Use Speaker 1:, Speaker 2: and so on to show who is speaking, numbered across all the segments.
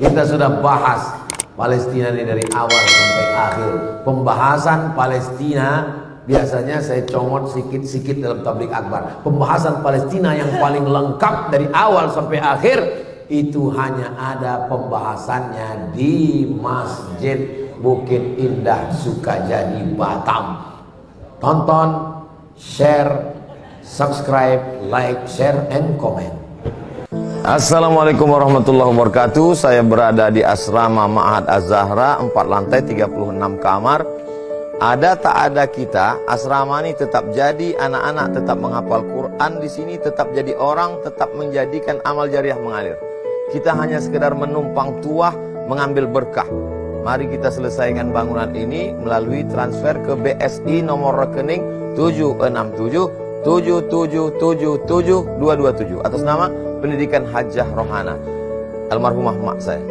Speaker 1: Kita sudah bahas Palestina ini dari awal sampai akhir. Pembahasan Palestina biasanya saya comot sikit-sikit dalam tablik akbar. Pembahasan Palestina yang paling lengkap dari awal sampai akhir itu hanya ada pembahasannya di Masjid Bukit Indah Sukajadi Batam. Tonton, share, subscribe, like, share, and comment. Assalamualaikum warahmatullahi wabarakatuh. Saya berada di asrama Ma'had Az-Zahra, 4 lantai 36 kamar. Ada tak ada kita, asrama ini tetap jadi, anak-anak tetap menghafal Quran di sini, tetap jadi orang, tetap menjadikan amal jariah mengalir. Kita hanya sekedar menumpang tuah, mengambil berkah. Mari kita selesaikan bangunan ini melalui transfer ke BSI nomor rekening 767 7777227 atas nama Pendidikan Hajah Rohana almarhumah mak saya.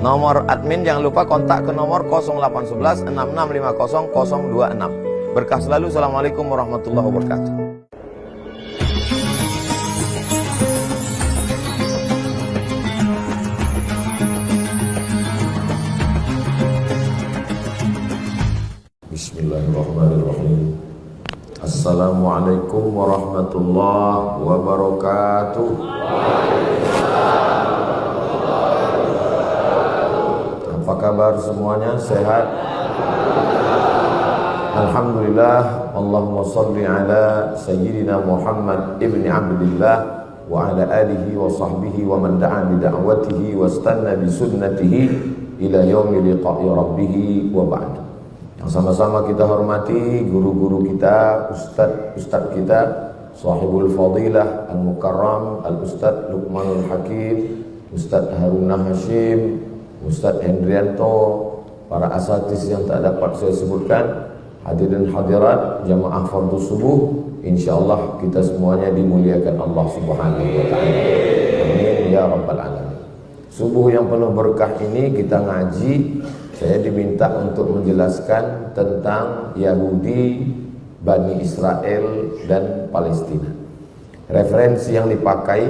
Speaker 1: Nomor admin jangan lupa kontak ke nomor 0811 6650 026. Berkah selalu. Assalamualaikum warahmatullahi wabarakatuh. Bismillahirrahmanirrahim. Assalamualaikum warahmatullahi wabarakatuh. Apa kabar semuanya? Sehat? Alhamdulillah. Allahumma salli ala Sayyidina Muhammad ibni Abdillah wa ala alihi wa sahbihi wa man da'a bi da'watihi wa istanna bi sunnatihi ila yaumi liqa'i rabbih wa ba'du. Yang sama-sama kita hormati guru-guru kita, ustadz kita, sahibul fadilah al-mukarram al-ustadz Luqmanul Hakim, Ustadz Haruna Hashim, Ustadz Hendrianto, para asatiz yang tak dapat saya sebutkan, hadirin hadirat jamaah fardhu subuh, insyaallah kita semuanya dimuliakan Allah Subhanahu wa taala. Amin ya rabbal alamin. Subuh yang penuh berkah ini kita ngaji. Saya diminta untuk menjelaskan tentang Yahudi, Bani Israel, dan Palestina. Referensi yang dipakai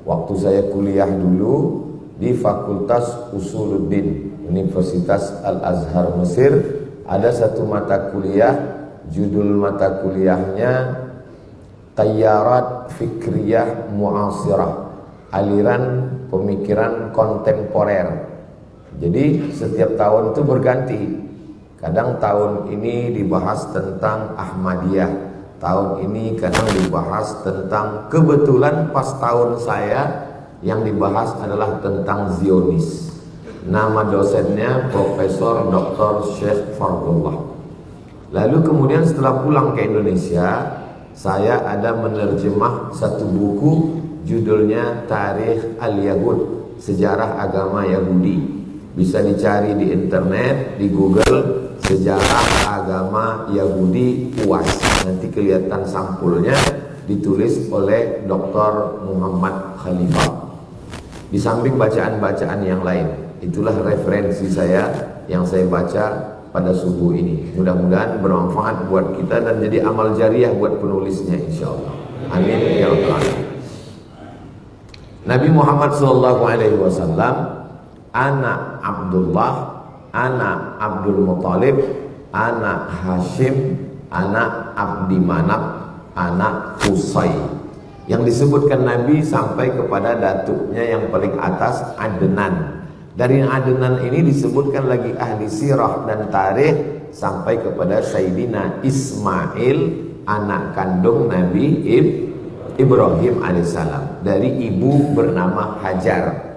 Speaker 1: waktu saya kuliah dulu di Fakultas Usuluddin Universitas Al-Azhar Mesir, ada satu mata kuliah, judul mata kuliahnya Tayarat Fikriyah Mu'asirah, aliran pemikiran kontemporer. Jadi setiap tahun itu berganti. Kadang tahun ini dibahas tentang Ahmadiyah, tahun ini kadang dibahas tentang, kebetulan pas tahun saya yang dibahas adalah tentang Zionis. Nama dosennya Profesor Dr. Syekh Fardullah. Lalu kemudian setelah pulang ke Indonesia, saya ada menerjemah satu buku judulnya Tarikh Al-Yahud, Sejarah Agama Yahudi. Bisa dicari di internet, di Google, Sejarah Agama Yahudi UAS. Nanti kelihatan sampulnya, ditulis oleh Dr. Muhammad Khalifah. Di samping bacaan-bacaan yang lain. Itulah referensi saya yang saya baca pada subuh ini. Mudah-mudahan bermanfaat buat kita dan jadi amal jariah buat penulisnya insyaallah. Amin ya rabbal alamin. Nabi Muhammad SAW, anak Abdullah, anak Abdul Muthalib, anak Hashim, anak Abdi Manaf, anak Qusay. Yang disebutkan Nabi sampai kepada datuknya yang paling atas, Adnan. Dari Adnan ini disebutkan lagi ahli sirah dan tarikh sampai kepada Sayyidina Ismail, anak kandung Nabi Ibrahim alaihissalam, dari ibu bernama Hajar.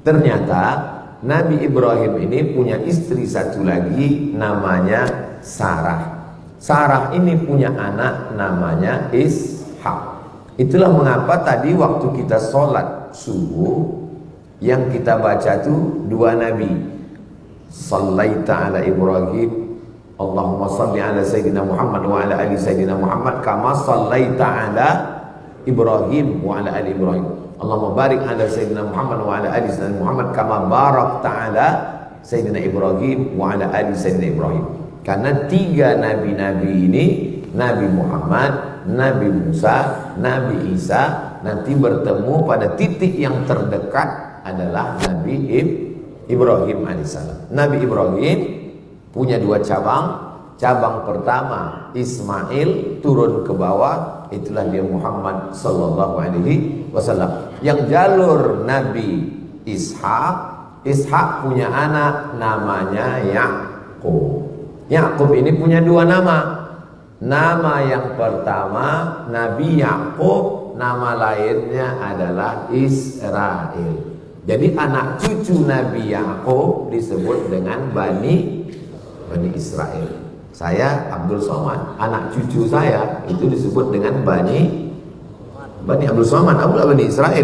Speaker 1: Ternyata Nabi Ibrahim ini punya istri satu lagi namanya Sarah. Sarah ini punya anak namanya Ishak. Itulah mengapa tadi waktu kita sholat subuh yang kita baca tuh dua nabi. Sallaita ala Ibrahim, Allahumma salli ala Sayyidina Muhammad wa ala ali Sayyidina Muhammad kama sallaita ala Ibrahim wa ala ali Ibrahim. Allahumma barik ala Sayyidina Muhammad wa ala ali Sayyidina Muhammad kama barakta ala Sayyidina Ibrahim wa ala ali Sayyidina Ibrahim. Karena tiga nabi-nabi ini, Nabi Muhammad, Nabi Musa, Nabi Isa, nanti bertemu pada titik yang terdekat adalah Nabi Ibrahim alaihissalam. Nabi Ibrahim punya dua cabang. Cabang pertama Ismail turun ke bawah, itulah dia Muhammad sallallahu alaihi wasallam. Yang jalur Nabi Ishak punya anak namanya Yakub. Yakub ini punya dua nama. Nama yang pertama Nabi Yakub, nama lainnya adalah Israel. Jadi anak cucu Nabi Yakub disebut dengan Bani Israel. Saya Abdul Somad, anak cucu saya itu disebut dengan Bani Abdul Somad. Aku lah Bani Israel.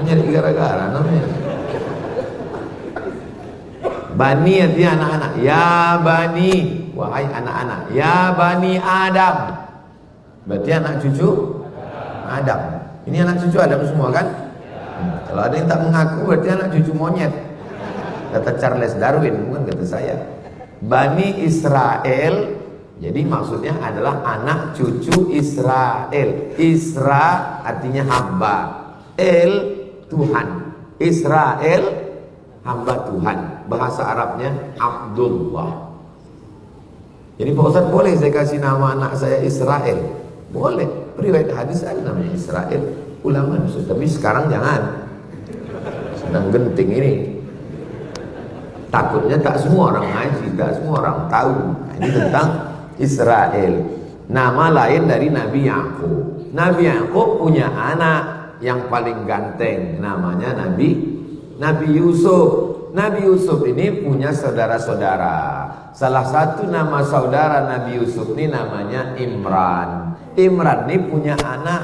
Speaker 1: Nyari gara-gara namanya. Bani artinya anak-anak. Ya Bani, wahai anak-anak. Ya Bani Adam, berarti anak cucu Adam. Ini anak cucu Adam semua kan? Kalau ada yang tak mengaku berarti anak cucu monyet. Kata Charles Darwin, bukan kata saya. Bani Israel, jadi maksudnya adalah anak cucu Israel. Isra artinya hamba, El Tuhan. Israel hamba Tuhan. Bahasa Arabnya Abdullah. Jadi Pak Ustaz, boleh saya kasih nama anak saya Israel? Boleh. Riwayat hadis ada namanya Israel. Ulama Ustaz, tapi sekarang jangan. Sedang genting ini. Takutnya tak semua orang ngaji, tak semua orang tahu. Ini tentang Israel. Nama lain dari Nabi Yakub. Nabi Yakub punya anak yang paling ganteng, namanya Nabi Yusuf. Nabi Yusuf ini punya saudara-saudara. Salah satu nama saudara Nabi Yusuf ini namanya Imran. Imran ini punya anak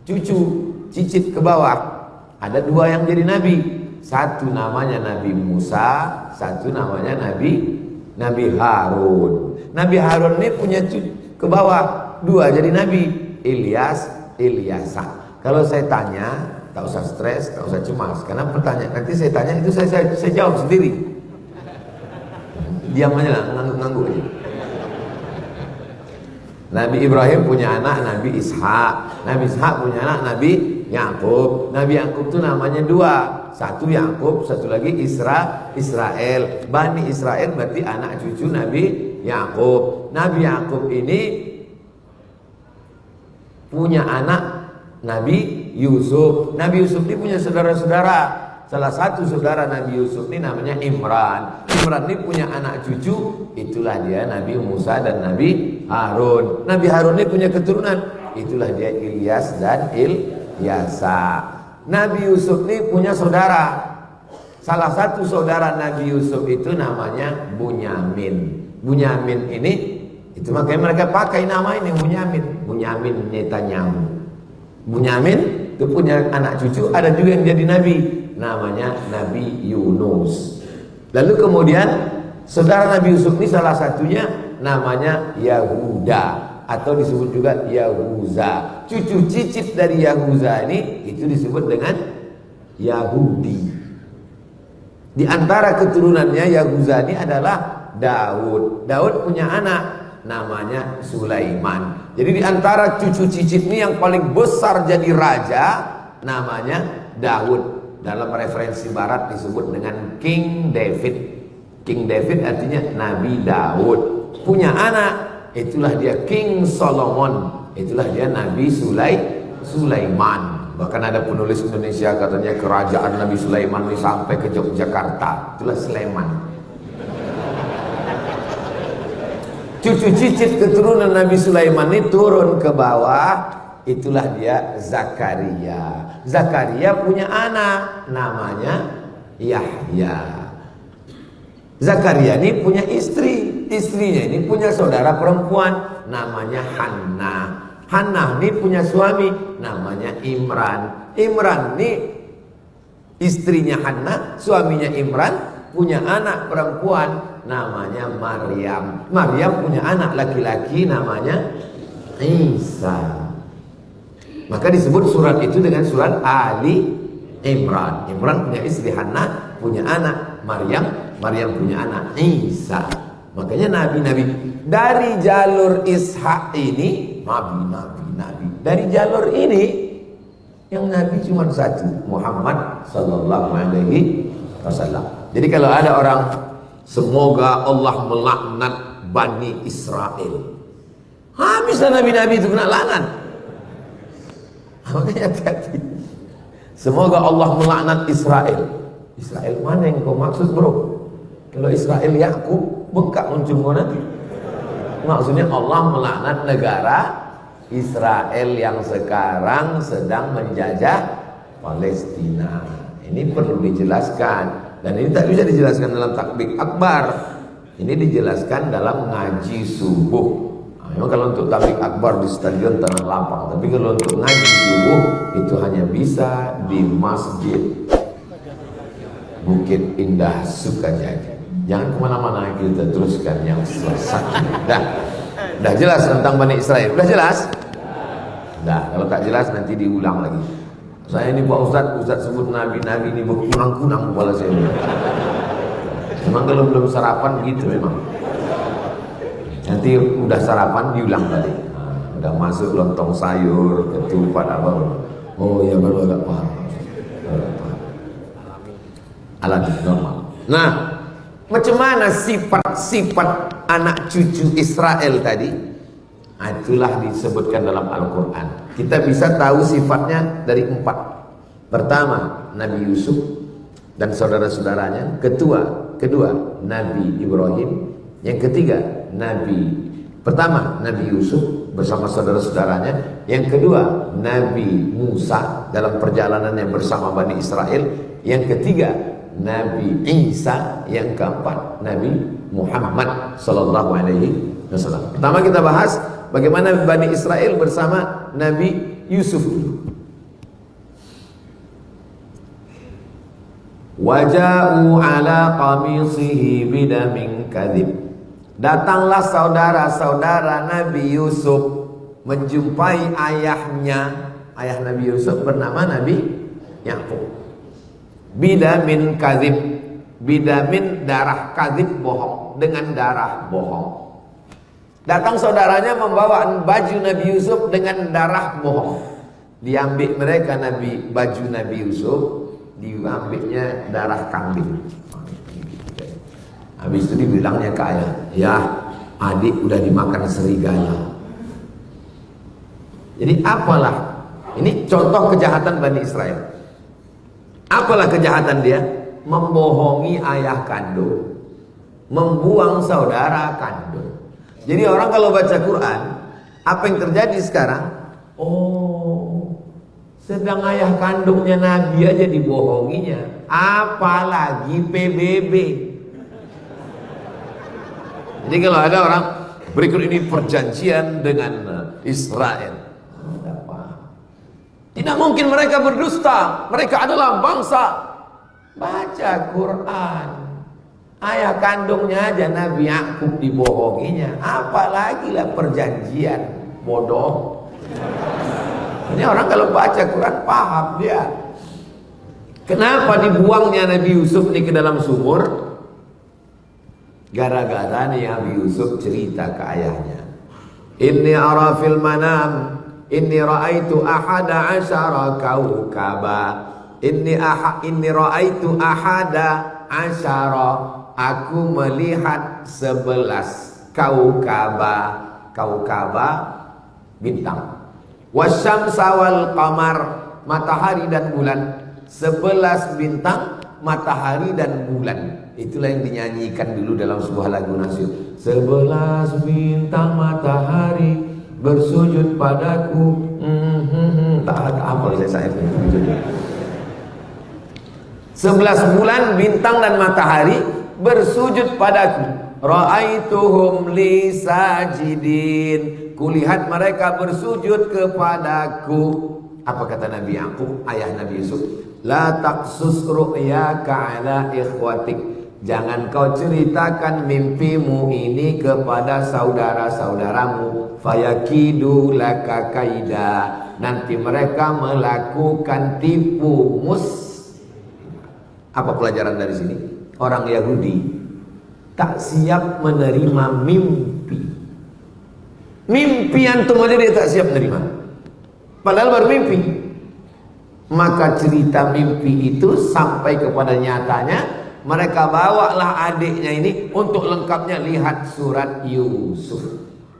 Speaker 1: cucu, cicit ke bawah. Ada dua yang jadi nabi. Satu namanya Nabi Musa, satu namanya Nabi Harun. Nabi Harun ini punya ke bawah, dua jadi nabi, Ilyasa. Kalau saya tanya, tak usah stres, tak usah cemas, karena pertanyaan nanti saya tanya itu saya jawab sendiri. Diam aja lah, ngangguk-ngangguk aja. Nabi Ibrahim punya anak Nabi Ishak. Nabi Ishak punya anak Nabi Yakub. Nabi Yakub itu namanya dua. Satu Yakub, satu lagi Israel. Bani Israel berarti anak cucu Nabi Yakub. Nabi Yakub ini punya anak Nabi Yusuf. Nabi Yusuf ini punya saudara-saudara. Salah satu saudara Nabi Yusuf ini namanya Imran. Imran ini punya anak cucu, itulah dia Nabi Musa dan Nabi Harun. Nabi Harun ini punya keturunan, itulah dia Ilyas dan Ilyasa. Nabi Yusuf ini punya saudara. Salah satu saudara Nabi Yusuf itu namanya Bunyamin. Bunyamin ini, itu makanya mereka pakai nama ini Bunyamin Netanyahu. Bunyamin itu punya anak cucu, ada juga yang jadi nabi, namanya Nabi Yunus. Lalu kemudian saudara Nabi Yusuf ini salah satunya namanya Yahuda, atau disebut juga Yahuza. Cucu cicit dari Yahuza ini itu disebut dengan Yahudi. Di antara keturunannya Yahuza ini adalah Daud. Daud punya anak namanya Sulaiman. Jadi di antara cucu cicit ini yang paling besar jadi raja namanya Daud. Dalam referensi barat disebut dengan King David. King David artinya Nabi Daud. Punya anak, itulah dia King Solomon. Itulah dia Nabi Sulaiman. Bahkan ada penulis Indonesia katanya kerajaan Nabi Sulaiman ini sampai ke Yogyakarta. Itulah Sleman. Cucu cicit keturunan Nabi Sulaiman ini turun ke bawah. Itulah dia Zakaria. Zakaria punya anak namanya Yahya. Zakaria ini punya istri. Istrinya ini punya saudara perempuan namanya Hannah. Hannah ini punya suami namanya Imran. Imran ini istrinya Hannah, suaminya Imran, punya anak perempuan namanya Maryam. Maryam punya anak laki-laki namanya Isa. Maka disebut surat itu dengan surat Ali Imran. Imran punya istri Hannah, punya anak Maryam, Maryam punya anak Isa. Makanya nabi-nabi dari jalur Ishak ini nabi. Dari jalur ini Yang Nabi cuma satu, Muhammad sallallahu alaihi wasallam. Jadi kalau ada orang, semoga Allah melaknat Bani Israel, habislah nabi-nabi itu kena laknat. Makanya hati-hati. Semoga Allah melaknat Israel. Israel mana yang kau maksud, bro? Kalau Israel Yakub, bengkak ujung nanti. Maksudnya Allah melaknat negara Israel yang sekarang sedang menjajah Palestina. Ini perlu dijelaskan, dan ini tak bisa dijelaskan dalam takbir akbar. Ini dijelaskan dalam ngaji subuh. Memang kalau untuk takbir akbar di stadion tanah lapang, tapi kalau untuk ngaji subuh itu hanya bisa di Masjid Bukit Indah Sukajadi. Jangan kemana-mana, kita teruskan yang satu. Dah jelas tentang Bani Israel? Udah jelas? Dah, kalau tak jelas nanti diulang lagi. Saya ini Pak Ustaz sebut nabi-nabi ini berkurang-kurang kepala saya. Memang kalau belum sarapan gitu memang. Nanti udah sarapan diulang balik. Udah masuk lontong sayur, ketupat apa. Oh ya, baru agak paham. Alami normal. Nah, macam mana sifat-sifat anak cucu Israel tadi? Itulah disebutkan dalam Al-Quran. Kita bisa tahu sifatnya dari 4. Pertama, Nabi Yusuf dan saudara-saudaranya. Kedua, Nabi Ibrahim. Yang ketiga, Pertama, Nabi Yusuf bersama saudara-saudaranya. Yang kedua, Nabi Musa dalam perjalanannya bersama Bani Israel. Yang ketiga, Nabi Isa. Yang keempat, Nabi Muhammad sallallahu alaihi wasallam. Pertama kita bahas bagaimana Bani Israel bersama Nabi Yusuf dulu. Waja'u ala qamisihi bidamin kadhib. Datanglah saudara-saudara Nabi Yusuf menjumpai ayahnya. Ayah Nabi Yusuf bernama Nabi Yakub. Bidamin kadhib. Bidamin darah, kadhib bohong, dengan darah bohong. Datang saudaranya membawa baju Nabi Yusuf dengan darah bohong. Diambil mereka baju Nabi Yusuf, diambilnya darah kambing. Habis itu dibilangnya ke ayah, ya adik udah dimakan serigala. Jadi apalah, ini contoh kejahatan Bani Israel. Apalah kejahatan dia? Membohongi ayah kandung, membuang saudara kandung. Jadi orang kalau baca Quran, apa yang terjadi sekarang? Oh, sedang ayah kandungnya Nabi aja dibohonginya, apalagi PBB. Jadi kalau ada orang berikut ini perjanjian dengan Israel, tidak mungkin mereka berdusta, mereka adalah bangsa. Baca Quran, ayah kandungnya aja Nabi Yakub dibohonginya, apalagi lah perjanjian. Bodoh. Ini orang kalau baca Quran paham dia. Kenapa dibuangnya Nabi Yusuf ini ke dalam sumur? Gara-gara nih Nabi Yusuf cerita ke ayahnya, Inni ara fil manam, inni ra'aitu ahada asyara kaukaba. Inni ra'aitu ahada asyara, aku melihat 11 kaukaba. Kaukaba bintang. Wasyamsa wal qamar, matahari dan bulan. 11 bintang, matahari dan bulan. Itulah yang dinyanyikan dulu dalam sebuah lagu nasyid. 11 bintang matahari bersujud padaku. Tak hafal saya 11 bulan bintang dan matahari bersujud padaku. Ra'aituhum li sajidin, kulihat mereka bersujud kepadaku. Apa kata Nabi Yakub, ayah Nabi Yusuf? La taqsus ru'yaka ala ikhwatik, jangan kau ceritakan mimpimu ini kepada saudara-saudaramu. Fayakidu laka kaida, nanti mereka melakukan tipu mus. Apa pelajaran dari sini? Orang Yahudi tak siap menerima mimpi. Mimpi antum aja dia tak siap menerima, padahal baru mimpi. Maka cerita mimpi itu sampai kepada nyatanya. Mereka bawalah adiknya ini untuk lengkapnya lihat surat Yusuf.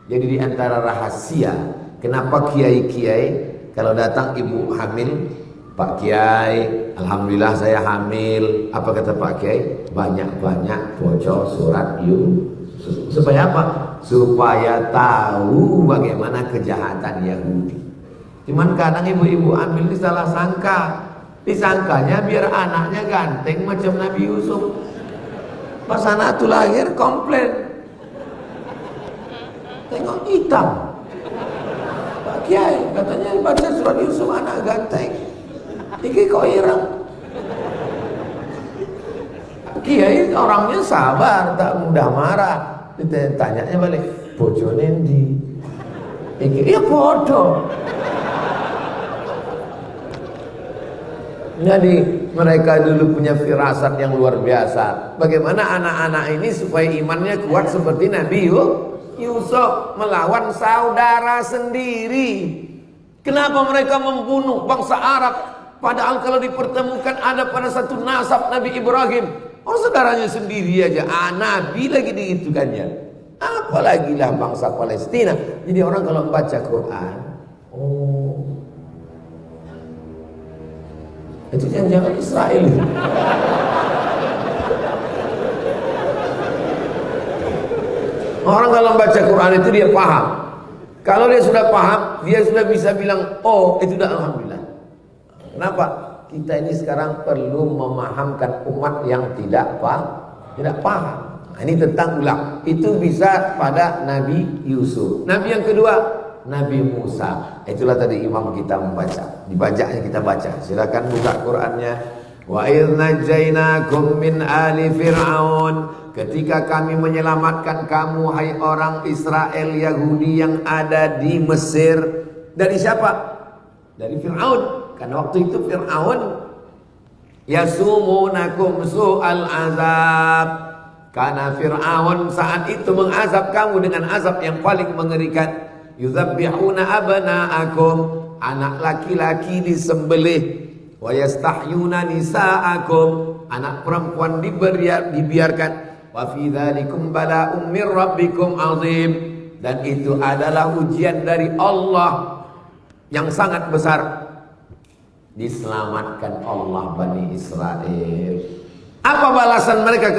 Speaker 1: Jadi di antara rahasia kenapa kiai-kiai kalau datang ibu hamil, Pak Kiai, alhamdulillah saya hamil. Apa kata Pak Kiai? Banyak-banyak bocor surat Yusuf. Supaya apa? Supaya tahu bagaimana kejahatan Yahudi. Cuman kadang ibu-ibu hamil disalah sangka. Disangkanya biar anaknya ganteng macam Nabi Yusuf. Pas anak itu lahir komplain, tengok hitam. Pak Kiai katanya baca surat Yusuf anak ganteng, iki kok ireng. Kiai orangnya sabar, tak mudah marah. Ditanyanya balik, bojone ndi? Iki ya bodoh. Jadi mereka dulu punya firasat yang luar biasa. Bagaimana anak-anak ini supaya imannya kuat seperti Nabi Yusuf melawan saudara sendiri. Kenapa mereka membunuh bangsa Arab? Padahal kalau dipertemukan ada pada satu nasab Nabi Ibrahim. Oh, saudaranya sendiri aja. Nabi lagi digitukannya. Apalagi lah bangsa Palestina. Jadi orang kalau baca Quran, itu jangan Israel. Orang kalau baca Quran itu dia paham. Kalau dia sudah paham, dia sudah bisa bilang, oh itu dah alhamdulillah. Kenapa? Kita ini sekarang perlu memahamkan umat yang tidak paham. Nah, ini tentang ulang. Itu bisa pada Nabi Yusuf. Nabi yang kedua, Nabi Musa. Itulah tadi imam kita membaca. Dibacanya kita baca. Silakan buka Qurannya. Wa idh najainakum min ali fir'aun. Ketika kami menyelamatkan kamu hai orang Israel Yahudi yang ada di Mesir. Dari siapa? Dari Fir'aun. Karena waktu itu Fir'aun yasumunakum su'al azab. Karena Fir'aun saat itu mengazab kamu dengan azab yang paling mengerikan. Yuzabbihuna abna'akum, anak laki-laki disembelih, wa yastahyuna nisa'akum, anak perempuan dibiarkan. Wa fi dzalikum bala'um mir rabbikum 'azim, dan itu adalah ujian dari Allah yang sangat besar. Diselamatkan Allah Bani Israel. Apa balasan mereka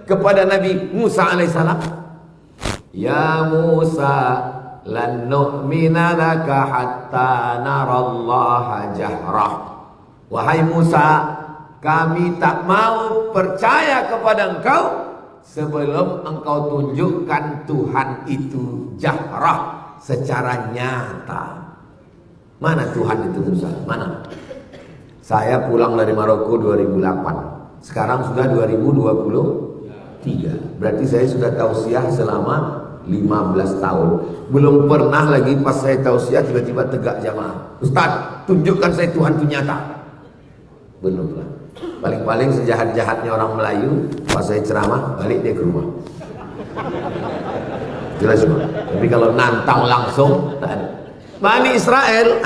Speaker 1: kepada Nabi Musa alaihissalam? Ya Musa, lan nu'mina laka hatta narallaha jahrah. Wahai Musa, kami tak mau percaya kepada engkau sebelum engkau tunjukkan Tuhan itu jahrah, secara nyata. Mana Tuhan itu Musa? Mana? Saya pulang dari Maroko 2008. Sekarang sudah 2023. Berarti saya sudah tausiah selama 15 tahun. Belum pernah lagi pas saya tausiah tiba-tiba tegak jamaah. Ustaz, tunjukkan saya Tuhan itu nyata. Belum lah. Paling-paling sejahat-jahatnya orang Melayu, pas saya ceramah balik dia ke rumah. Jelas semua. Tapi kalau nantang langsung tak ada. Bani Israel,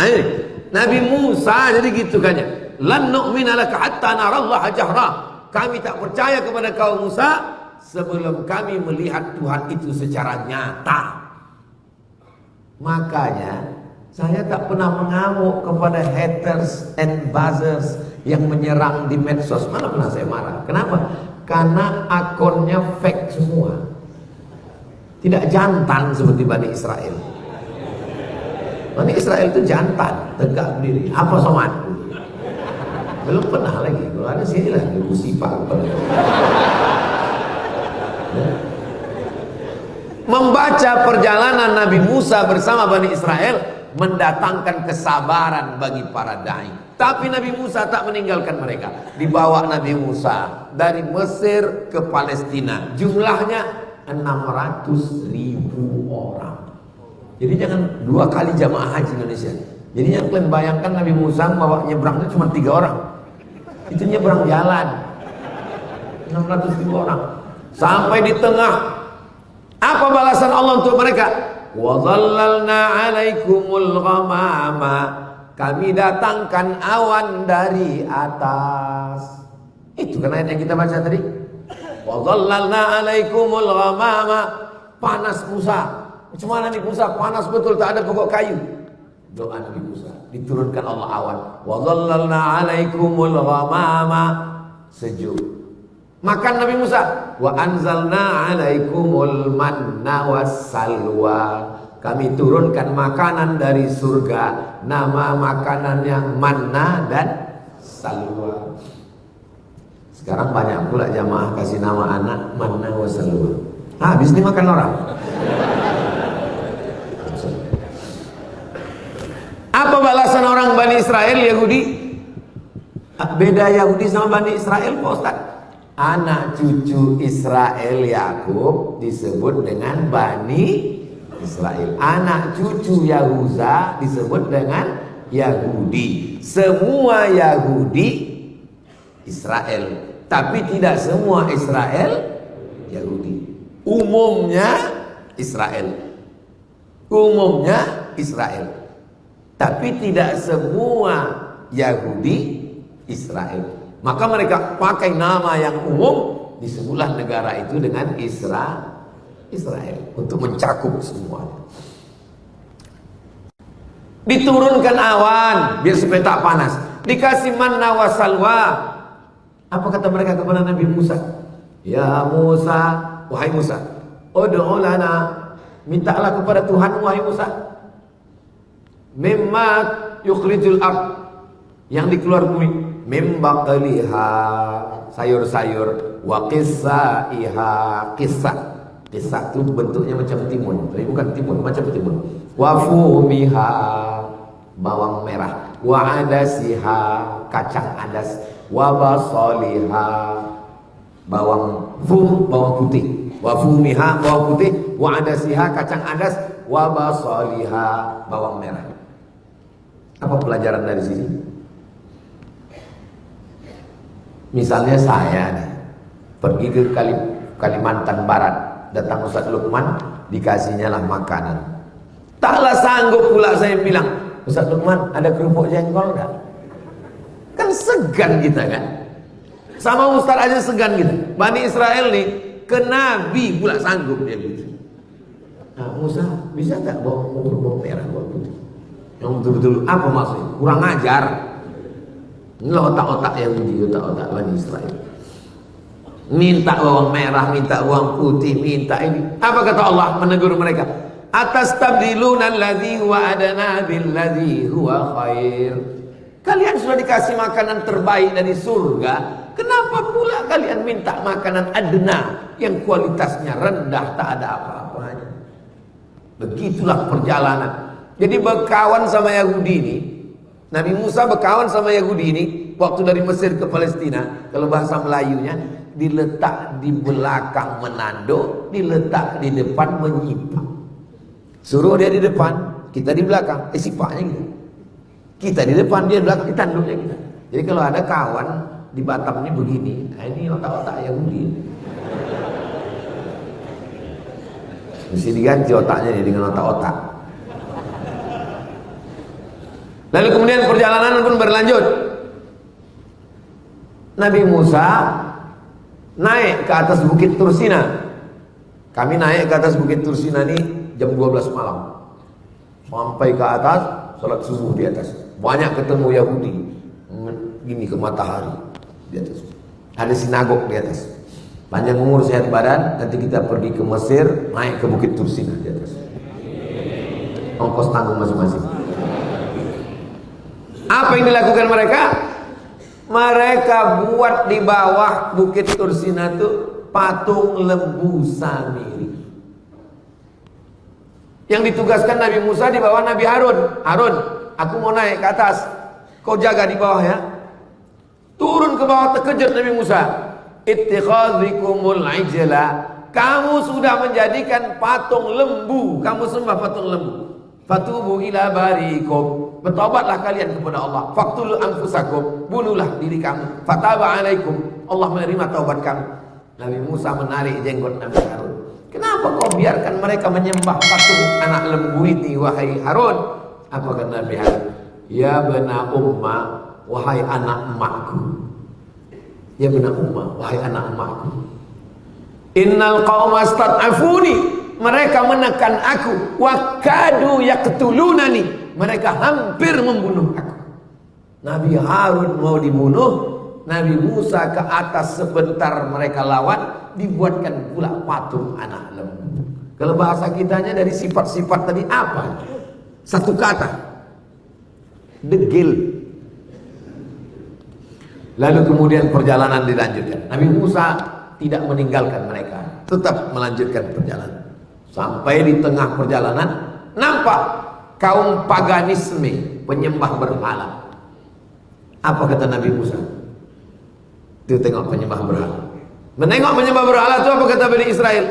Speaker 1: Nabi Musa jadi gitu kan ya. Lan nu'mina laka hatta narallaha jahrah. Kami tak percaya kepada kaum Musa sebelum kami melihat Tuhan itu secara nyata. Makanya saya tak pernah mengamuk kepada haters and buzzers yang menyerang di medsos. Mana pernah saya marah. Kenapa? Karena akunnya fake semua. Tidak jantan seperti Bani Israel. Bani Israel itu jantan, tegak berdiri. Apa somatku? Belum pernah lagi. Kalau ada sini lah, ibu sifat. Membaca perjalanan Nabi Musa bersama Bani Israel mendatangkan kesabaran bagi para dai. Tapi Nabi Musa tak meninggalkan mereka. Dibawa Nabi Musa dari Mesir ke Palestina. Jumlahnya 600.000 orang. Jadi jangan 2 kali jamaah haji Indonesia. Jadi yang kalian bayangkan Nabi Musa bawa nyebrangnya cuma 3 orang. Itu nyebrang jalan. 600.000 orang. Sampai di tengah. Apa balasan Allah untuk mereka? Wa dhallalna 'alaikumul ghamama. kami datangkan awan dari atas. Itu kan ayat yang kita baca tadi. Wa dhallalna 'alaikumul ghamama. Panas Musa. Macam mana nih Musa? Panas betul, tak ada pokok kayu. Doa Nabi Musa, diturunkan Allah awan. Wa dhallalna 'alaikumul ghamama. Sejuk. Makan Nabi Musa. Wa anzalna 'alaikumul manna wassalwa. Kami turunkan makanan dari surga. Nama makanannya manna dan salwa. Sekarang banyak pula jamaah kasih nama anak manna wassalwa. Habis dimakan orang. Apa balasan orang Bani Israel Yahudi? Beda Yahudi sama Bani Israel Pak Ustaz. Anak cucu Israel Yakub disebut dengan Bani Israel. Anak cucu Yahuza disebut dengan Yahudi. Semua Yahudi Israel, tapi tidak semua Israel Yahudi. Umumnya Israel. Umumnya Israel. Tapi tidak semua Yahudi Israel. Maka mereka pakai nama yang umum, disebutlah negara itu dengan Israel untuk mencakup semua. Diturunkan awan biar supaya tak panas. Dikasih manna wa salwa. Apa kata mereka kepada Nabi Musa? Ya Musa, wahai Musa, ud'u lana, mintalah kepada Tuhan wahai Musa. Mimma yukhrijul ard, yang dikeluar bumi, mim baqliha, sayur-sayur, wa qissaiha, kisah itu bentuknya macam timun, tapi bukan timun, macam timun. Wa fumiha, bawang merah, wa adasiha, kacang adas, wa basaliha, bawang putih, wa fumiha, bawang putih, wa adasiha, kacang adas, wa basaliha, bawang merah. Apa pelajaran dari sini? Misalnya saya nih pergi ke Kalimantan Barat, datang Ustaz Lukman, dikasihnya lah makanan. Taklah sanggup pula saya bilang, Ustaz Lukman ada kerupuk jengkol enggak? Kan segan kita kan. Sama Ustaz aja segan kita. Bani Israel nih ke Nabi pula sanggup dia gitu. Nah, Musa bisa tak bawang merah, bawang putih? Yang betul-betul apa maksudnya? Kurang ajar. Inilah otak-otak Yahudi, otak-otak Bani Israel. Minta bawang merah, minta bawang putih, minta ini. Apa kata Allah menegur mereka? Atastabdiluna alladzi huwa adana billadzi huwa khair. Kalian sudah dikasih makanan terbaik dari surga, kenapa pula kalian minta makanan adna yang kualitasnya rendah, tak ada apa-apanya? Begitulah perjalanan. Jadi berkawan sama Yahudi ini, Nabi Musa berkawan sama Yahudi ini waktu dari Mesir ke Palestina. Kalau bahasa Melayunya, diletak di belakang menando, diletak di depan menyipak. Suruh dia di depan, kita di belakang. Sipaknya gitu. Kita di depan, dia di belakang, ditanduknya kita. Jadi kalau ada kawan di Batam ini begini, nah ini otak-otak Yahudi. Mesti diganti otaknya nih dengan otak-otak. Lalu kemudian perjalanan pun berlanjut. Nabi Musa naik ke atas bukit Tursina. Kami naik ke atas bukit Tursina ini jam 12 malam. Sampai ke atas, salat subuh di atas. Banyak ketemu Yahudi. Gini ke matahari di atas. Ada sinagog di atas. Panjang umur sehat badan, nanti kita pergi ke Mesir, naik ke bukit Tursina di atas. Ongkos tanggung masing-masing. Apa yang dilakukan mereka? Mereka buat di bawah bukit Tursina itu patung lembu Samiri. Yang ditugaskan Nabi Musa di bawah Nabi Harun. Harun, aku mau naik ke atas, kau jaga di bawah ya. Turun ke bawah, terkejut Nabi Musa. Ittikhadhikumul ijla, kamu sudah menjadikan patung lembu, kamu sembah patung lembu. Fatubu ila barikum, bertobatlah kalian kepada Allah. Faqtulu anfusakum, bunuhlah diri kamu. Fataba alaikum, Allah menerima taubat kamu. Nabi Musa menarik jenggot Nabi Harun. Kenapa kau biarkan mereka menyembah patung anak lembu ini, wahai Harun? Apa kata Nabi Harun? Ya bena umma, wahai anak emakku. Ya bena umma, wahai anak emakku. Innal qauma stad'afuni, mereka menekan aku. Wa kadu yaqtulunani, mereka hampir membunuh aku. Nabi Harun mau dibunuh, Nabi Musa ke atas sebentar mereka lawan, dibuatkan pula patung anak lembu. Kalau bahasa kitanya dari sifat-sifat tadi apa? Satu kata, degil. Lalu kemudian perjalanan dilanjutkan. Nabi Musa tidak meninggalkan mereka, tetap melanjutkan perjalanan. Sampai di tengah perjalanan nampak kaum paganisme, penyembah berhala. Apa kata Nabi Musa? Itu tengok penyembah berhala. Menengok penyembah berhala itu apa kata Bani Israel?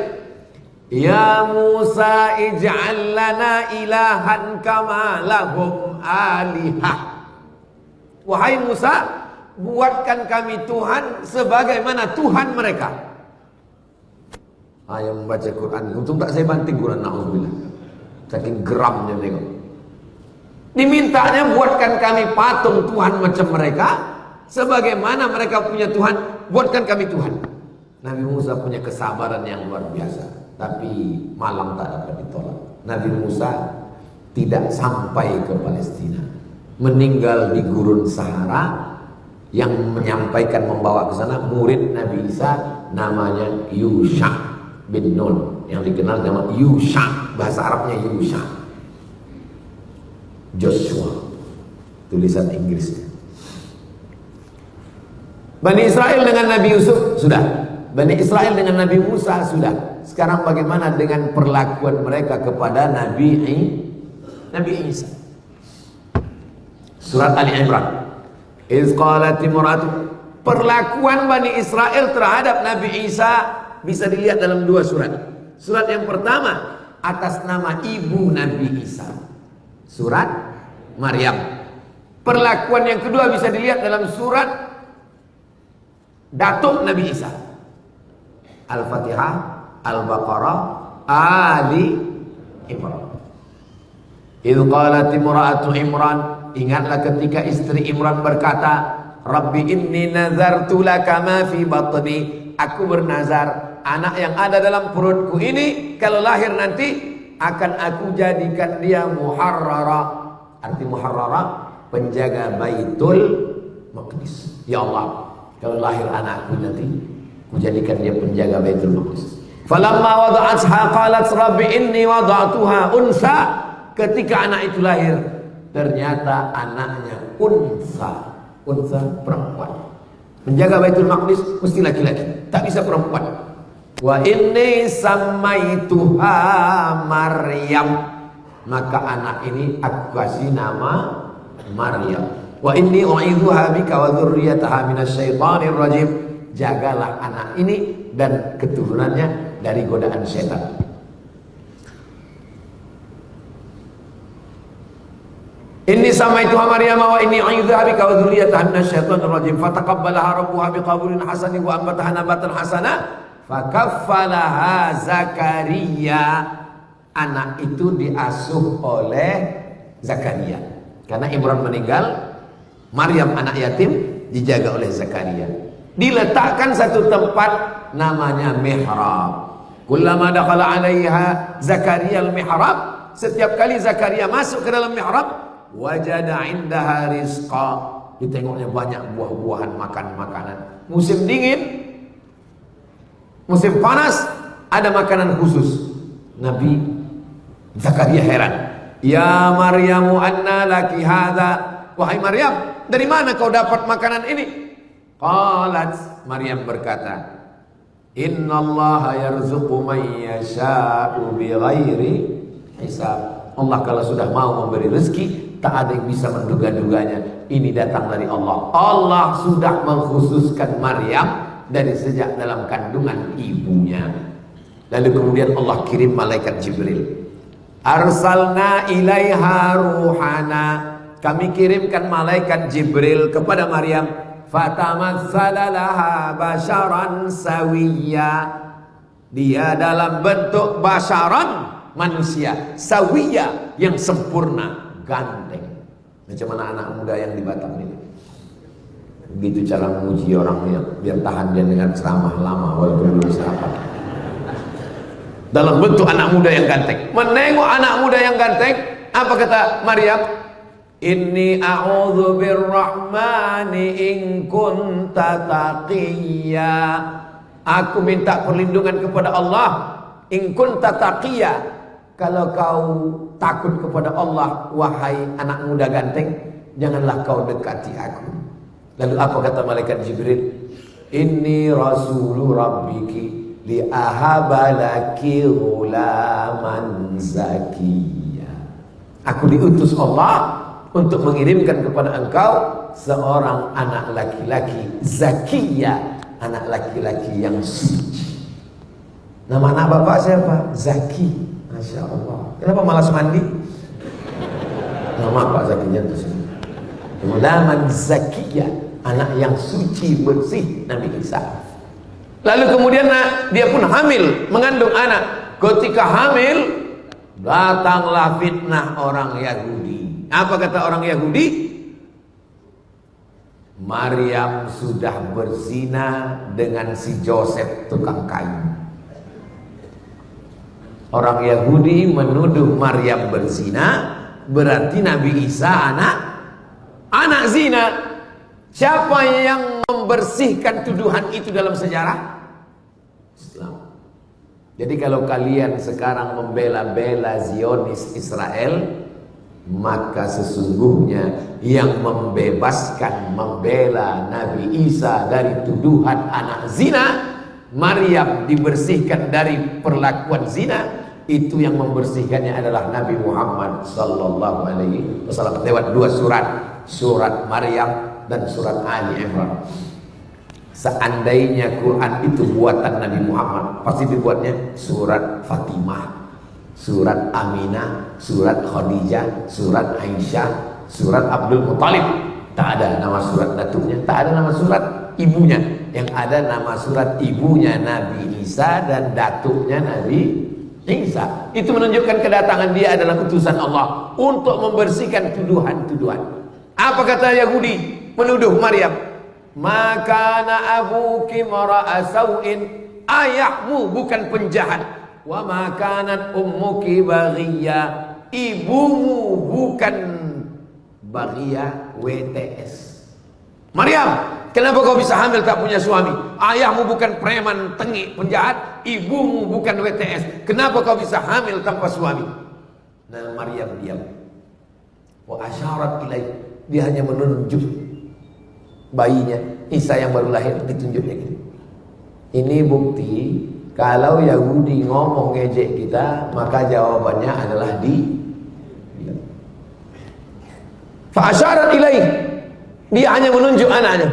Speaker 1: Ya Musa ij'al lana ilahan kama lahum alihah. Wahai Musa, buatkan kami Tuhan sebagaimana Tuhan mereka. Yang membaca Quran, untung tak saya banting Quran, na'udzubillah. Saking geramnya tengok. Dimintanya buatkan kami patung Tuhan macam mereka, sebagaimana mereka punya Tuhan, buatkan kami Tuhan. Nabi Musa punya kesabaran yang luar biasa, tapi malam tak dapat ditolak. Nabi Musa tidak sampai ke Palestina, meninggal di gurun Sahara. Yang menyampaikan, membawa ke sana murid Nabi Isa, namanya Yusha bin Nun, yang dikenal nama Yusha, bahasa Arabnya Yusha, Joshua, tulisan Inggrisnya. Bani Israel dengan Nabi Yusuf sudah, Bani Israel dengan Nabi Musa sudah. Sekarang bagaimana dengan perlakuan mereka kepada Nabi Isa? Surat Ali Imran. Iz qalat imra'atu, perlakuan Bani Israel terhadap Nabi Isa bisa dilihat dalam dua surat. Surat yang pertama atas nama ibu Nabi Isa, surat Maryam. Perlakuan yang kedua bisa dilihat dalam surat datuk Nabi Isa, Al-Fatihah, Al-Baqarah, Ali Imran. Iz qalat imra'atu Imran, ingatlah ketika istri Imran berkata, Rabbi inni nazartu laka ma fi batni, aku bernazar anak yang ada dalam perutku ini kalau lahir nanti akan aku jadikan dia muharrara. Arti muharrara, penjaga Baitul Maqdis. Ya Allah, kalau lahir anakku nanti aku jadikan dia penjaga Baitul Maqdis. Falamma wada'atha qalat Rabbi inni wada'tuha unsa. Ketika anak itu lahir, ternyata anaknya unsa. Unsa, perempuan. Penjaga Baitul Maqdis mesti laki-laki, tak bisa perempuan. Wa inni samaituha Maryam, maka anak ini aku kasih nama Maryam. Wa inni u'idzuha bika wa dzurriyyataha minasyaitonir rajim, jagalah anak ini dan keturunannya dari godaan setan. Inni samaituha Maryam wa inni u'idzuha bika wa dzurriyyataha minasyaitonir rajim fataqabbalaha rabbuha biqabulin hasanin wa ambataha nabatan hasana fakaffalaha Zakaria. Anak itu diasuh oleh Zakaria. Karena Imran meninggal, Maryam anak yatim dijaga oleh Zakaria. Diletakkan satu tempat namanya mihrab. Kullama dakhala 'alaiha Zakaria al-mihrab, setiap kali Zakaria masuk ke dalam mihrab, wajada indaha rizqa, ditengoknya banyak buah-buahan, makan makanan. Musim dingin, musim panas, ada makanan khusus. Nabi Zakaria heran. Ya Maryamu anna laki hadza, wahai Maryam, dari mana kau dapat makanan ini? Qalat, Maryam berkata, innallaha yarzuqu man yasha'u bighairi hisab. Allah kalau sudah mau memberi rezeki, tak ada yang bisa menduga-duganya. Ini datang dari Allah. Allah sudah mengkhususkan Maryam dari sejak dalam kandungan ibunya. Lalu kemudian Allah kirim malaikat Jibril. Arsalna ilaiha ruhana, kami kirimkan malaikat Jibril kepada Maryam. Fatamatsala laha basharan sawiyya, dia dalam bentuk basharan, manusia, sawiyya yang sempurna, ganteng. Macam mana anak muda yang di Batam ini. Begitu cara menguji orangnya biar tahan dia dengan ceramah lama walaupun belum bisa apa. Dalam bentuk anak muda yang ganteng. Menengok anak muda yang ganteng, apa kata Maryam? Inni a'udzu birrahmani in kunta taqiyya. Aku minta perlindungan kepada Allah in kunta taqiyya. Kalau kau takut kepada Allah, wahai anak muda ganteng, janganlah kau dekati aku. Lalu apa kata malaikat Jibril? Inni rasulu rabbiki li ahaba laki ghulaman zakiyya. Aku diutus Allah untuk mengirimkan kepada engkau seorang anak laki-laki zakiyya, anak laki-laki yang suci. Nama anak bapak siapa? Zaki. Masya Allah. Kenapa malas mandi? Nama Pak Zakinya itu sini. Ghulaman zakiyya, anak yang suci bersih, Nabi Isa. Lalu kemudian dia pun hamil, mengandung anak. Ketika hamil, datanglah fitnah orang Yahudi. Apa kata orang Yahudi? Maryam sudah berzina dengan si Joseph tukang kayu. Orang Yahudi menuduh Maryam berzina, berarti Nabi Isa anak zina. Siapa yang membersihkan tuduhan itu dalam sejarah? Islam. Jadi kalau kalian sekarang membela-bela Zionis Israel, maka sesungguhnya yang membebaskan, membela Nabi Isa dari tuduhan anak zina, Maryam dibersihkan dari perlakuan zina, itu yang membersihkannya adalah Nabi Muhammad sallallahu alaihi wasallam lewat dua surat Maryam dan surat Ali Imran. Seandainya Quran itu buatan Nabi Muhammad, pasti dibuatnya surat Fatimah, surat Aminah, surat Khadijah, surat Aisyah, surat Abdul Muttalib. Tak ada nama surat datuknya, tak ada nama surat ibunya. Yang ada nama surat ibunya Nabi Isa dan datuknya Nabi Isa. Itu menunjukkan kedatangan dia adalah utusan Allah untuk membersihkan tuduhan-tuduhan. Apa kata Yahudi menuduh Maryam? Maka abuki mara'a sau'in, ayahmu bukan penjahat. Wa makanat ummuki baghiyya, ibumu bukan baghiyya WTS. Maryam, kenapa kau bisa hamil tak punya suami? Ayahmu bukan preman tengik penjahat, ibumu bukan WTS. Kenapa kau bisa hamil tanpa suami? Nah, Maryam diam. Wa asyarat ilaih, dia hanya menunjuk bayinya Isa yang baru lahir, ditunjuknya gitu. Ini bukti kalau Yahudi ngomong ngejek kita, maka jawabannya adalah di fa asyarat ilaih, dia hanya menunjuk anaknya.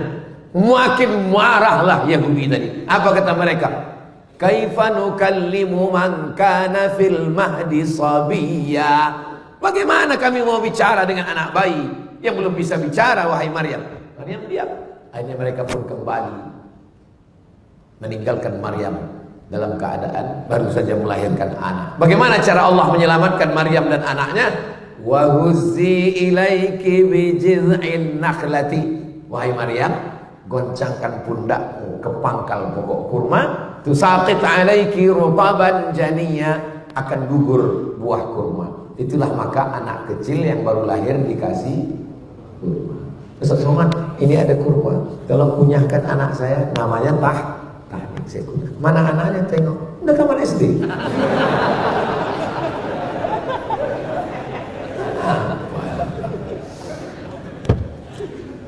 Speaker 1: Makin marahlah Yahudi tadi. Apa kata mereka? Kaifa nukallimu man kana fil mahdi sabiyya. Bagaimana kami mau bicara dengan anak bayi yang belum bisa bicara, wahai Maryam? Maryam diam. Akhirnya mereka pun kembali meninggalkan Maryam dalam keadaan baru saja melahirkan anak. Bagaimana cara Allah menyelamatkan Maryam dan anaknya? Wa huzzi ilaiki bi jiz'in nakhlati. Wahai Maryam, goncangkan pundakmu ke pangkal pokok kurma, tusaqit alaiki rutaban janiyya, akan gugur buah kurma. Itulah maka anak kecil yang baru lahir dikasih kurma. Ustaz Somad, ini ada kurma, tolong kunyahkan anak saya, namanya Tahnik. Saya kunyah. Mana anaknya? Tengok, udah kamar SD.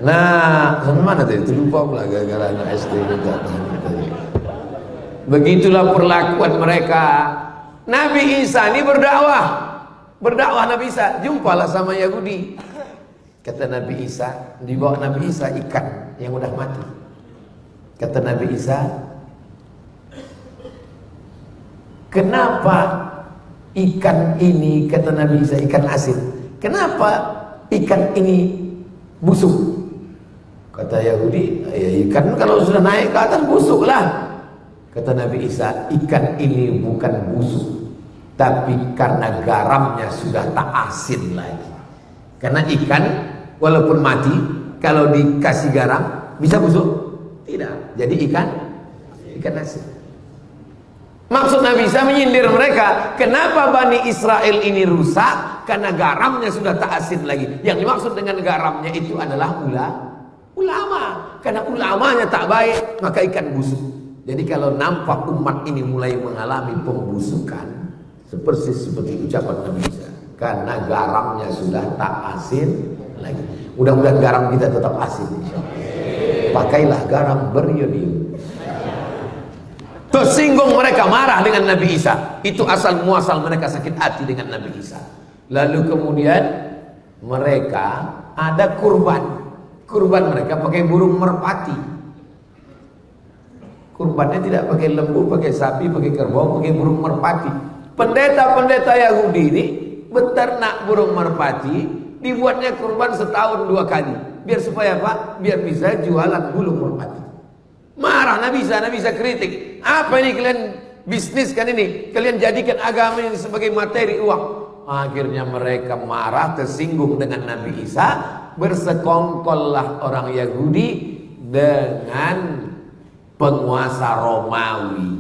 Speaker 1: Nah, mana tadi? Itu lupa pula gara-gara anak SD juga. Begitulah perlakuan mereka. Nabi Isa ini berdakwah Nabi Isa, jumpalah sama Yahudi. Kata Nabi Isa, dibawa Nabi Isa ikan yang udah mati. Kata Nabi Isa, kenapa ikan ini, kata Nabi Isa, ikan asin, kenapa ikan ini busuk? Kata Yahudi, ya ikan kalau sudah naik ke atas busuk lah. Kata Nabi Isa, ikan ini bukan busuk, tapi karena garamnya sudah tak asin lagi. Karena ikan
Speaker 2: Walaupun mati, kalau dikasih garam bisa busuk? Tidak. Jadi ikan asin. Maksud Nabi Isa menyindir mereka, kenapa Bani Israel ini rusak? Karena garamnya sudah tak asin lagi. Yang dimaksud dengan garamnya itu adalah ulama. Karena ulamanya tak baik, maka ikan busuk. Jadi kalau nampak umat ini mulai mengalami pembusukan, seperti ucapan Nabi Isa, karena garamnya sudah tak asin lagi. Mudah-mudahan garam kita tetap asin, insyaallah. Pakailah garam beriodium. Tersinggung mereka, marah dengan Nabi Isa. Itu asal muasal mereka sakit hati dengan Nabi Isa. Lalu kemudian mereka ada kurban. Kurban mereka pakai burung merpati. Kurbannya tidak pakai lembu, pakai sapi, pakai kerbau, pakai burung merpati. Pendeta-pendeta Yahudi ini beternak burung merpati, dibuatnya kurban setahun 2 kali. Biar supaya apa? Biar bisa jualan burung merpati. Marah Nabi Isa kritik. Apa ini kalian bisniskan ini? Kalian jadikan agama ini sebagai materi uang. Akhirnya mereka marah, tersinggung dengan Nabi Isa. Bersekongkollah orang Yahudi dengan penguasa Romawi,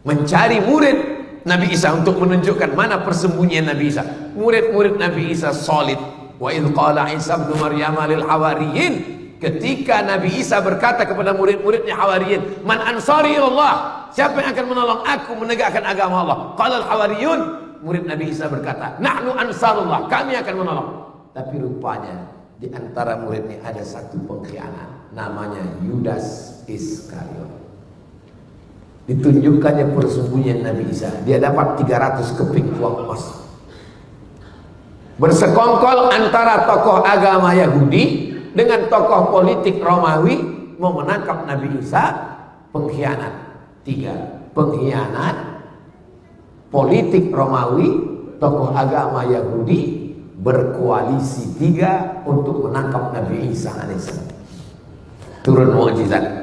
Speaker 2: mencari murid Nabi Isa untuk menunjukkan mana persembunyian Nabi Isa. Murid-murid Nabi Isa solid. Wa idh qala Isa ibn Maryam lil hawariyin, ketika Nabi Isa berkata kepada murid-muridnya hawariyin, man ansari ilallah, siapa yang akan menolong aku menegakkan agama Allah? Qala al hawariyun, murid Nabi Isa berkata, nahnu ansarullah, kami akan menolong. Tapi rupanya di antara murid ini ada satu pengkhianat, namanya Yudas Iskariot. Ditunjukkannya persembunyian Nabi Isa. Dia dapat 300 keping uang emas. Bersekongkol antara tokoh agama Yahudi dengan tokoh politik Romawi mau menangkap Nabi Isa. Pengkhianat 3. Pengkhianat, politik Romawi, tokoh agama Yahudi berkoalisi 3 untuk menangkap Nabi Isa alaihissalam. Turun mukjizat.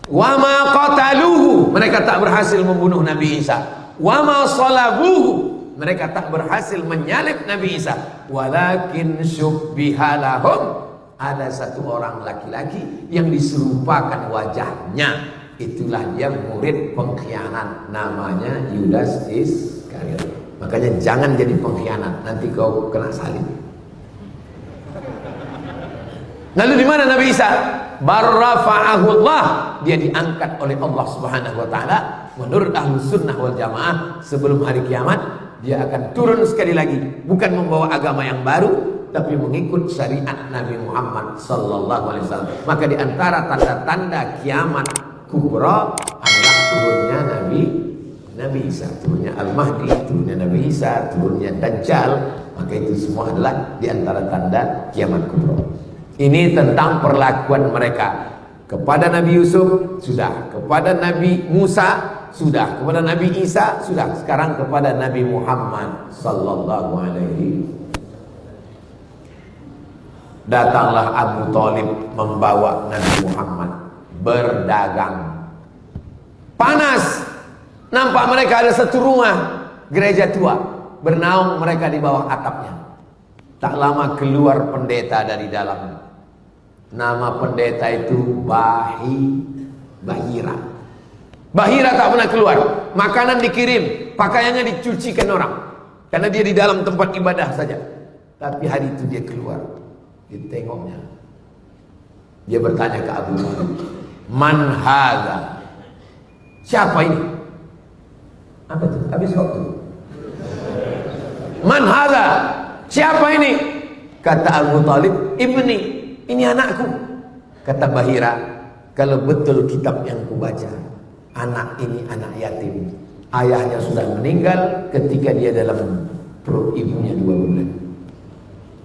Speaker 2: Wa ma qataluhu, mereka tak berhasil membunuh Nabi Isa. Wa ma salabuhu, mereka tak berhasil menyalib Nabi Isa. Walakin syubbiha lahum, ada satu orang laki-laki yang diserupakan wajahnya. Itulah dia murid pengkhianat, namanya Yudas Iskariot. Makanya jangan jadi pengkhianat, nanti kau kena salib. Lalu di mana Nabi Isa? Barrafa'ahullah, dia diangkat oleh Allah Subhanahu wa taala. Menurut Ahlus Sunnah wal Jamaah, sebelum hari kiamat dia akan turun sekali lagi, bukan membawa agama yang baru, tapi mengikut syariat Nabi Muhammad sallallahu alaihi wasallam. Maka di antara tanda-tanda kiamat kubra adalah turunnya Nabi Isa, turunnya Al-Mahdi, turunnya Nabi Isa, turunnya Dajjal. Maka itu semua adalah di antara tanda kiamat kubra. Ini tentang perlakuan mereka kepada Nabi Yusuf sudah, kepada Nabi Musa sudah, kepada Nabi Isa sudah, sekarang kepada Nabi Muhammad sallallahu alaihi. Datanglah Abu Thalib membawa Nabi Muhammad berdagang. Panas, nampak mereka ada satu rumah gereja tua, bernaung mereka di bawah atapnya. Tak lama keluar pendeta dari dalam. Nama pendeta itu Bahira. Bahira tak pernah keluar. Makanan dikirim, pakaiannya dicucikan orang, karena dia di dalam tempat ibadah saja. Tapi hari itu dia keluar, ditengoknya. Dia bertanya ke Abu Thalib, man hadza? Siapa ini? Apa itu? Habis waktu. Man hadza? Siapa ini? Kata Abu Thalib, ibni, ini anakku. Kata Bahira, kalau betul kitab yang kubaca, anak ini anak yatim. Ayahnya sudah meninggal ketika dia dalam perut ibunya 2 bulan.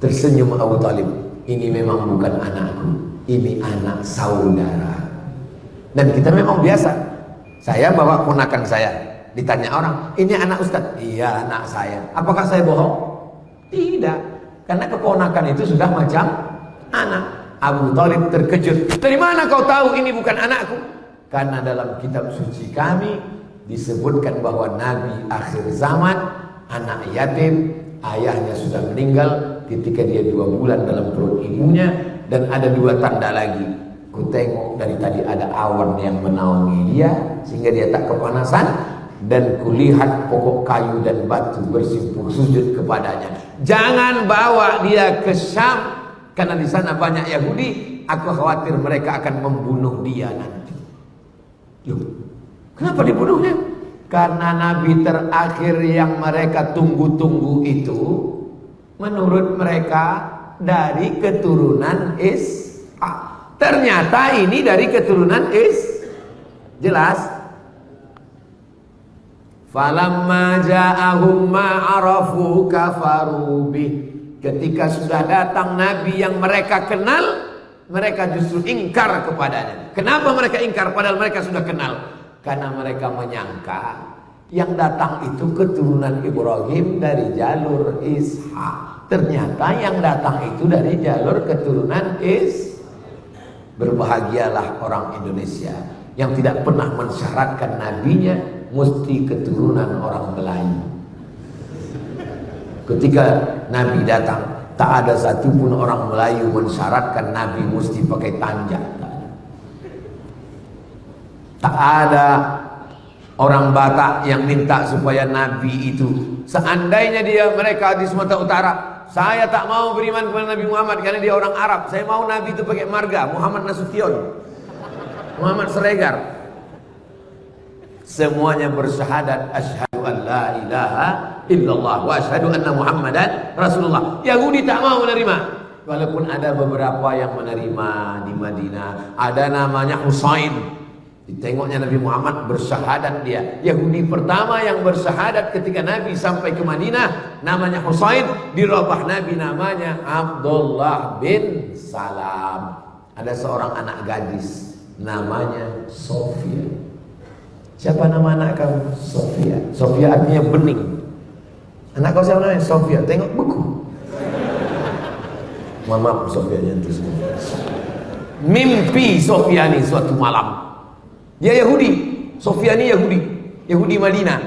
Speaker 2: Tersenyum Abu Thalib, ini memang bukan anakku, ini anak saudara. Dan kita memang biasa, saya bawa ponakan saya, ditanya orang, ini anak Ustaz? Iya anak saya. Apakah saya bohong? Tidak, karena keponakan itu sudah macam anak. Abu Thalib terkejut. Dari mana kau tahu ini bukan anakku? Karena dalam kitab suci kami disebutkan bahwa Nabi akhir zaman, anak yatim, ayahnya sudah meninggal, ketika dia 2 bulan dalam perut ibunya. Dan ada 2 tanda lagi. Ku tengok dari tadi ada awan yang menaungi dia sehingga dia tak kepanasan, dan kulihat pokok kayu dan batu bersimpul sujud kepadanya. Jangan bawa dia ke Syam karena di sana banyak Yahudi. Aku khawatir mereka akan membunuh dia nanti. Loh, kenapa dibunuhnya? Karena nabi terakhir yang mereka tunggu-tunggu itu menurut mereka dari keturunan Ishak. Ternyata ini dari keturunan jelas. Falamma ja'ahum ma'arafu kafaru bih. Ketika sudah datang nabi yang mereka kenal, mereka justru ingkar kepadanya. Kenapa mereka ingkar padahal mereka sudah kenal? Karena mereka menyangka yang datang itu keturunan Ibrahim dari jalur Ishak. Ternyata yang datang itu dari jalur keturunan Ishak. Berbahagialah orang Indonesia yang tidak pernah mensyaratkan nabinya mesti keturunan orang Melayu. Ketika nabi datang, tak ada satupun orang Melayu mensyaratkan nabi mesti pakai tanjak. Tak ada orang Batak yang minta supaya nabi itu, seandainya mereka di Sumatera Utara, saya tak mau beriman kepada Nabi Muhammad karena dia orang Arab. Saya mau nabi itu pakai marga Muhammad Nasution, Muhammad Siregar. Semuanya bersyahadat asyhadu an la ilaha illallah wa asyhadu anna Muhammadan Rasulullah. Yahudi tak mau menerima. Walaupun ada beberapa yang menerima di Madinah. Ada namanya Husain. Ditengoknya Nabi Muhammad bersyahadat dia. Yahudi pertama yang bersyahadat ketika Nabi sampai ke Madinah namanya Husain. Dirubah Nabi namanya Abdullah bin Salam. Ada seorang anak gadis namanya Sofia. Siapa nama anak kamu? Sofia. Sofia artinya bening. Anak kau siapa namanya? Sofia. Tengok buku. Mama Sofia itu semua. Mimpi Sofia ini suatu malam. Dia Yahudi. Sofia ini Yahudi. Yahudi Madinah.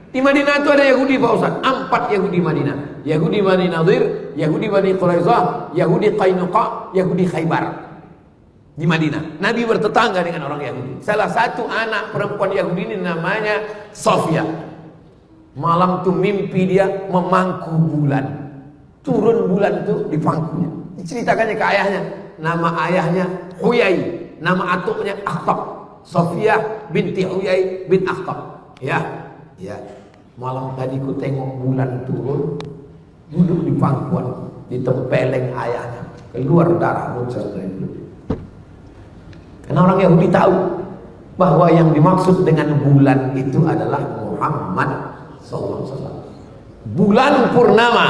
Speaker 2: Di Madinah itu ada Yahudi Pak Ustaz. 4 Yahudi Madinah. Yahudi Bani Nadir, Yahudi Bani Quraizah, Yahudi Qainuqa, Yahudi Khaybar. Di Madinah. Nabi bertetangga dengan orang Yahudi. Salah satu anak perempuan Yahudi ini namanya Sofia. Malam itu mimpi dia memangku bulan. Turun bulan itu di pangkunya. Diceritakannya ke ayahnya. Nama ayahnya Huyai. Nama atuknya Akhtab. Sofia binti Huyai bin Akhtab. Ya. Malam tadi ku tengok bulan turun, duduk di pangkuan, ditempeleng ayahnya. Keluar darah muncul dari mulut. Karena orang Yahudi tahu bahwa yang dimaksud dengan bulan itu adalah Muhammad SAW. Bulan purnama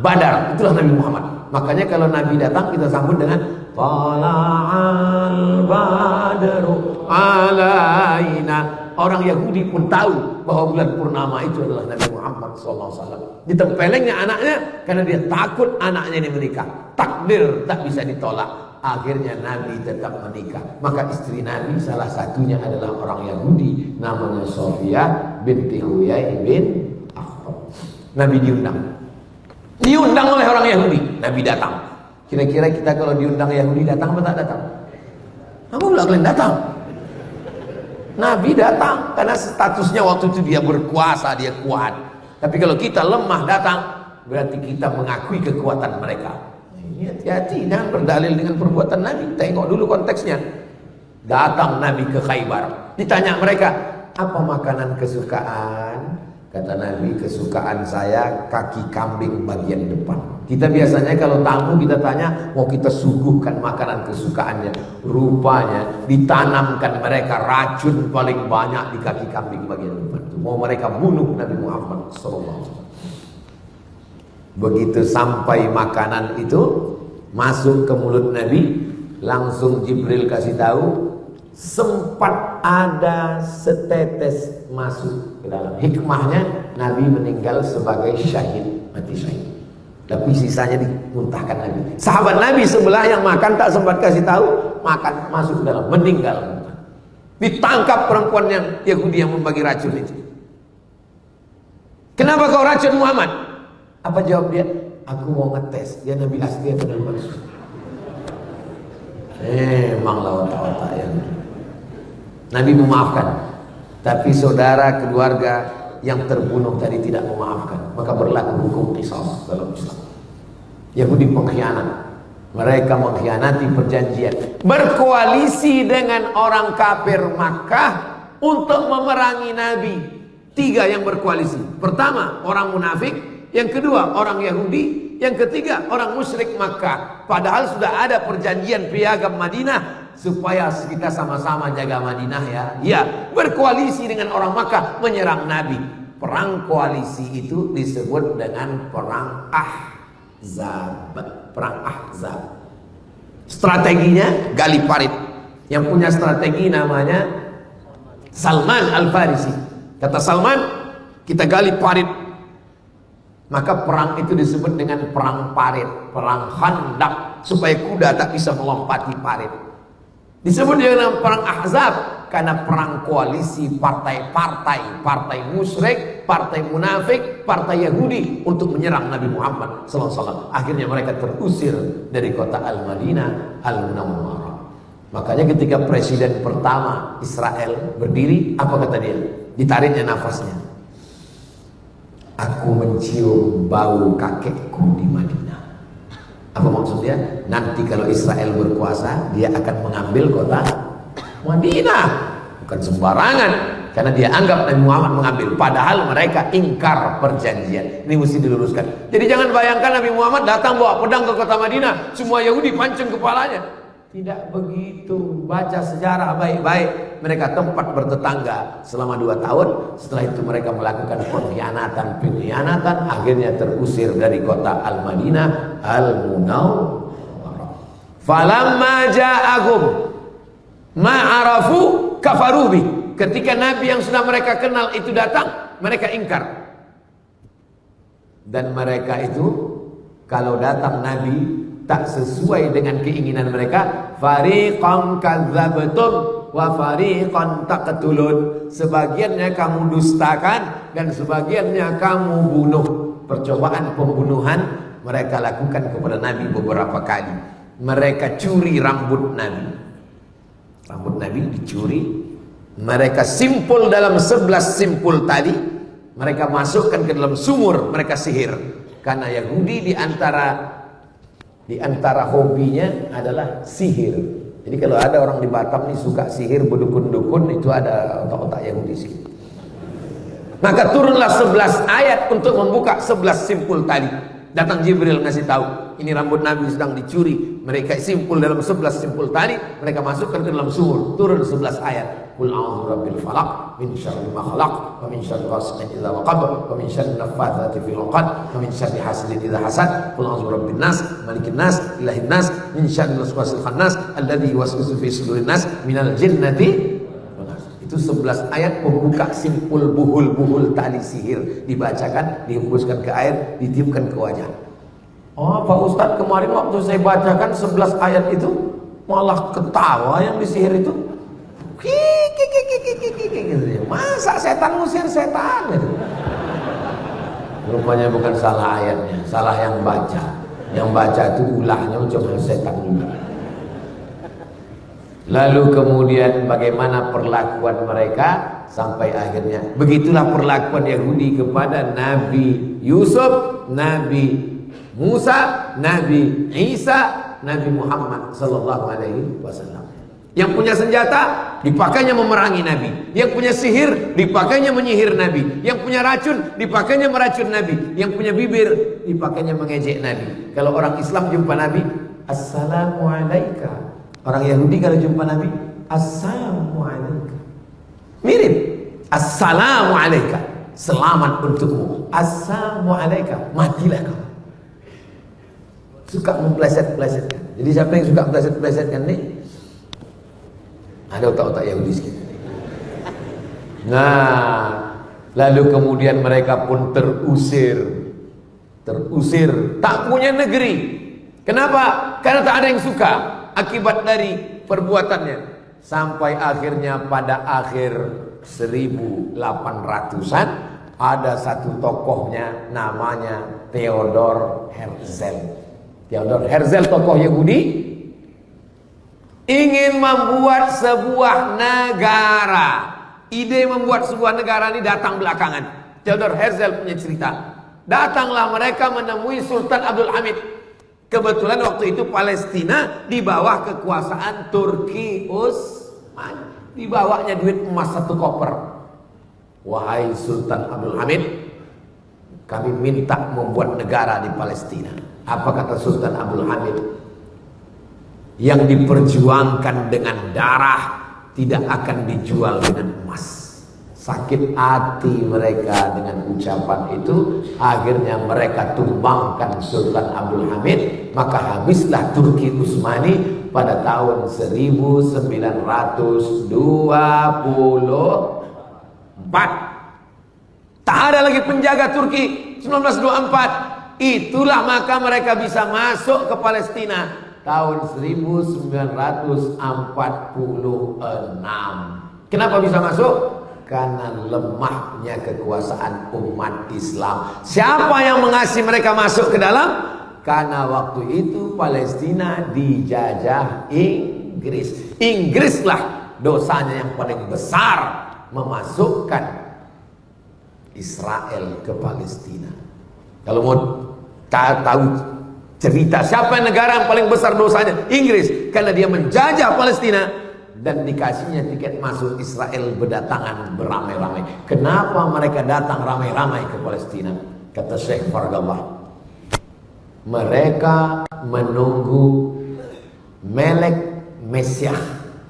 Speaker 2: Badar, itulah Nabi Muhammad. Makanya kalau Nabi datang kita sambut dengan Tala'al Badru alaina. Orang Yahudi pun tahu bahwa bulan purnama itu adalah Nabi Muhammad SAW. Ditempelengnya anaknya karena dia takut anaknya ini menikah. Takdir tak bisa ditolak. Akhirnya Nabi tetap menikah. Maka istri Nabi salah satunya adalah orang Yahudi, namanya Sofia binti Huyai bin Akhtab. Nabi diundang oleh orang Yahudi. Nabi datang. Kira-kira kita kalau diundang Yahudi datang atau tak datang? Kamu bilang kalian datang. Nabi datang karena statusnya waktu itu dia berkuasa, dia kuat. Tapi kalau kita lemah datang, berarti kita mengakui kekuatan mereka. Ini hati-hati, jangan berdalil dengan perbuatan Nabi. Tengok dulu konteksnya. Datang Nabi ke Khaybar. Ditanya mereka, apa makanan kesukaan? Kata Nabi, kesukaan saya kaki kambing bagian depan. Kita biasanya kalau tamu kita tanya, mau kita suguhkan makanan kesukaannya. Rupanya ditanamkan mereka racun paling banyak di kaki kambing bagian depan. Mau mereka bunuh Nabi Muhammad SAW. Begitu sampai makanan itu masuk ke mulut Nabi, langsung Jibril kasih tahu, sempat ada setetes masuk ke dalam. Hikmahnya Nabi meninggal sebagai syahid, mati syahid. Tapi sisanya dimuntahkan Nabi. Sahabat Nabi sebelah yang makan tak sempat kasih tahu, makan masuk ke dalam, meninggal. Ditangkap perempuan yang Yahudi yang membagi racun itu. Kenapa kau racun Muhammad? Apa jawab dia? Aku mau ngetes dia Nabi asli atau Nabi palsu. Emanglah otak-otak yang Nabi memaafkan, tapi saudara keluarga yang terbunuh tadi tidak memaafkan, maka berlaku hukum qisas dalam Islam. Yahudi pengkhianat, mereka mengkhianati perjanjian, berkoalisi dengan orang kafir Makkah untuk memerangi Nabi. 3 yang berkoalisi. Pertama orang munafik, yang kedua orang Yahudi, yang ketiga orang musyrik Makkah. Padahal sudah ada perjanjian piagam Madinah supaya kita sama-sama jaga Madinah ya. Ya, berkoalisi dengan orang Makkah menyerang Nabi. Perang koalisi itu disebut dengan perang Ahzab. Perang Ahzab. Strateginya gali parit. Yang punya strategi namanya Salman Al-Farisi. Kata Salman, kita gali parit. Maka perang itu disebut dengan perang parit, perang Khandaq, supaya kuda tak bisa melompati parit. Disebut dengan perang Ahzab karena perang koalisi partai-partai, partai musyrik, partai munafik, partai Yahudi untuk menyerang Nabi Muhammad SAW. Akhirnya mereka terusir dari kota Al-Madinah Al-Munawwarah. Makanya ketika presiden pertama Israel berdiri, apa kata dia? Ditariknya nafasnya. Aku mencium bau kakekku di Madinah. Apa maksudnya? Nanti kalau Israel berkuasa, dia akan mengambil kota Madinah. Bukan sembarangan, karena dia anggap Nabi Muhammad mengambil. Padahal mereka ingkar perjanjian. Ini mesti diluruskan. Jadi jangan bayangkan Nabi Muhammad datang bawa pedang ke kota Madinah, semua Yahudi pancung kepalanya. Tidak begitu. Baca sejarah baik-baik. Mereka tempat bertetangga selama 2 tahun. Setelah itu mereka melakukan pengkhianatan. Akhirnya terusir dari kota Al-Madinah Al-Munawwarah. Falamma ja'ahum ma'arafu kafarubi. Ketika Nabi yang sudah mereka kenal itu datang, mereka ingkar. Dan mereka itu kalau datang Nabi tak sesuai dengan keinginan mereka, fariqan kadzabtum wa fariqan taqtulun. Sebagiannya kamu dustakan dan sebagiannya kamu bunuh. Percobaan pembunuhan mereka lakukan kepada Nabi beberapa kali. Mereka curi rambut Nabi. Rambut Nabi dicuri. Mereka simpul dalam 11 simpul tali. Mereka masukkan ke dalam sumur, mereka sihir. Karena Yahudi di antara hobinya adalah sihir. Jadi kalau ada orang di Batam nih suka sihir, berdukun-dukun, itu ada otak-otak Yahudi sih. Maka turunlah 11 ayat untuk membuka 11 simpul tali. Datang Jibril ngasih tahu, ini rambut Nabi sedang dicuri. Mereka simpul dalam 11 simpul tali, mereka masukkan ke dalam sumur. Turun 11 ayat. Qul a'udzu birabbil falaq min syarri ma khalaq wa min syarri ghasiqin idza waqab wa min syarri naffatsati fil 'uqad wa min syarri hasidin idza hasad. Qul a'udzu birabbin nas malikin nas ilahin nas min syarri waswasil khannas alladzi yuwaswisu fi sudurin nas minal jinnati wan nas. Itu 11 ayat pembuka simpul buhul-buhul tali sihir. Dibacakan, dihembuskan ke air, ditiupkan ke wajah. Oh, Pak Ustadz, kemarin waktu saya bacakan 11 ayat itu malah ketawa yang disihir itu. Masa setan ngusir setan gitu. Rupanya bukan salah ayatnya, salah yang baca. Yang baca itu ulahnya cuma setan juga. Lalu kemudian bagaimana perlakuan mereka sampai akhirnya. Begitulah perlakuan Yahudi kepada Nabi Yusuf, Nabi Musa, Nabi Isa, Nabi Muhammad sallallahu alaihi wasallam. Yang punya senjata dipakainya memerangi Nabi. Yang punya sihir dipakainya menyihir Nabi. Yang punya racun dipakainya meracun Nabi. Yang punya bibir dipakainya mengejek Nabi. Kalau orang Islam jumpa Nabi, Assalamualaikum. Orang Yahudi kalau jumpa Nabi, Assalamualaikum. Mirip. Assalamualaikum. Selamat untukmu. Assalamualaikum. Matilah kamu. Suka mempleset-plesetkan. Jadi siapa yang suka mempleset-plesetkan nih? Ada otak-otak Yahudi sedikit. Nah, lalu kemudian mereka pun terusir, tak punya negeri. Kenapa? Karena tak ada yang suka akibat dari perbuatannya. Sampai akhirnya pada akhir 1800-an Ada satu tokohnya namanya Theodor Herzl. Theodor Herzl tokoh Yahudi ingin membuat sebuah negara. Ide membuat sebuah negara ini datang belakangan. Theodor Herzl punya cerita. Datanglah mereka menemui Sultan Abdul Hamid. Kebetulan waktu itu Palestina di bawah kekuasaan Turki Utsmani. Dibawanya duit emas 1 koper. Wahai Sultan Abdul Hamid, kami minta membuat negara di Palestina. Apa kata Sultan Abdul Hamid? Yang diperjuangkan dengan darah tidak akan dijual dengan emas. Sakit hati mereka dengan ucapan itu. Akhirnya mereka tumbangkan Sultan Abdul Hamid. Maka habislah Turki Utsmani pada tahun 1924. Tak ada lagi penjaga Turki. 1924. Itulah maka mereka bisa masuk ke Palestina tahun 1946. Kenapa bisa masuk? Karena lemahnya kekuasaan umat Islam. Siapa yang mengasih mereka masuk ke dalam? Karena waktu itu Palestina dijajah Inggris. Inggrislah dosanya yang paling besar memasukkan Israel ke Palestina. Kalau mau tahu cerita siapa negara yang paling besar dosanya? Inggris. Karena dia menjajah Palestina dan dikasihnya tiket masuk. Israel berdatangan beramai-ramai. Kenapa mereka datang ramai-ramai ke Palestina? Kata Syekh Fargallah, mereka menunggu Melek Mesyah.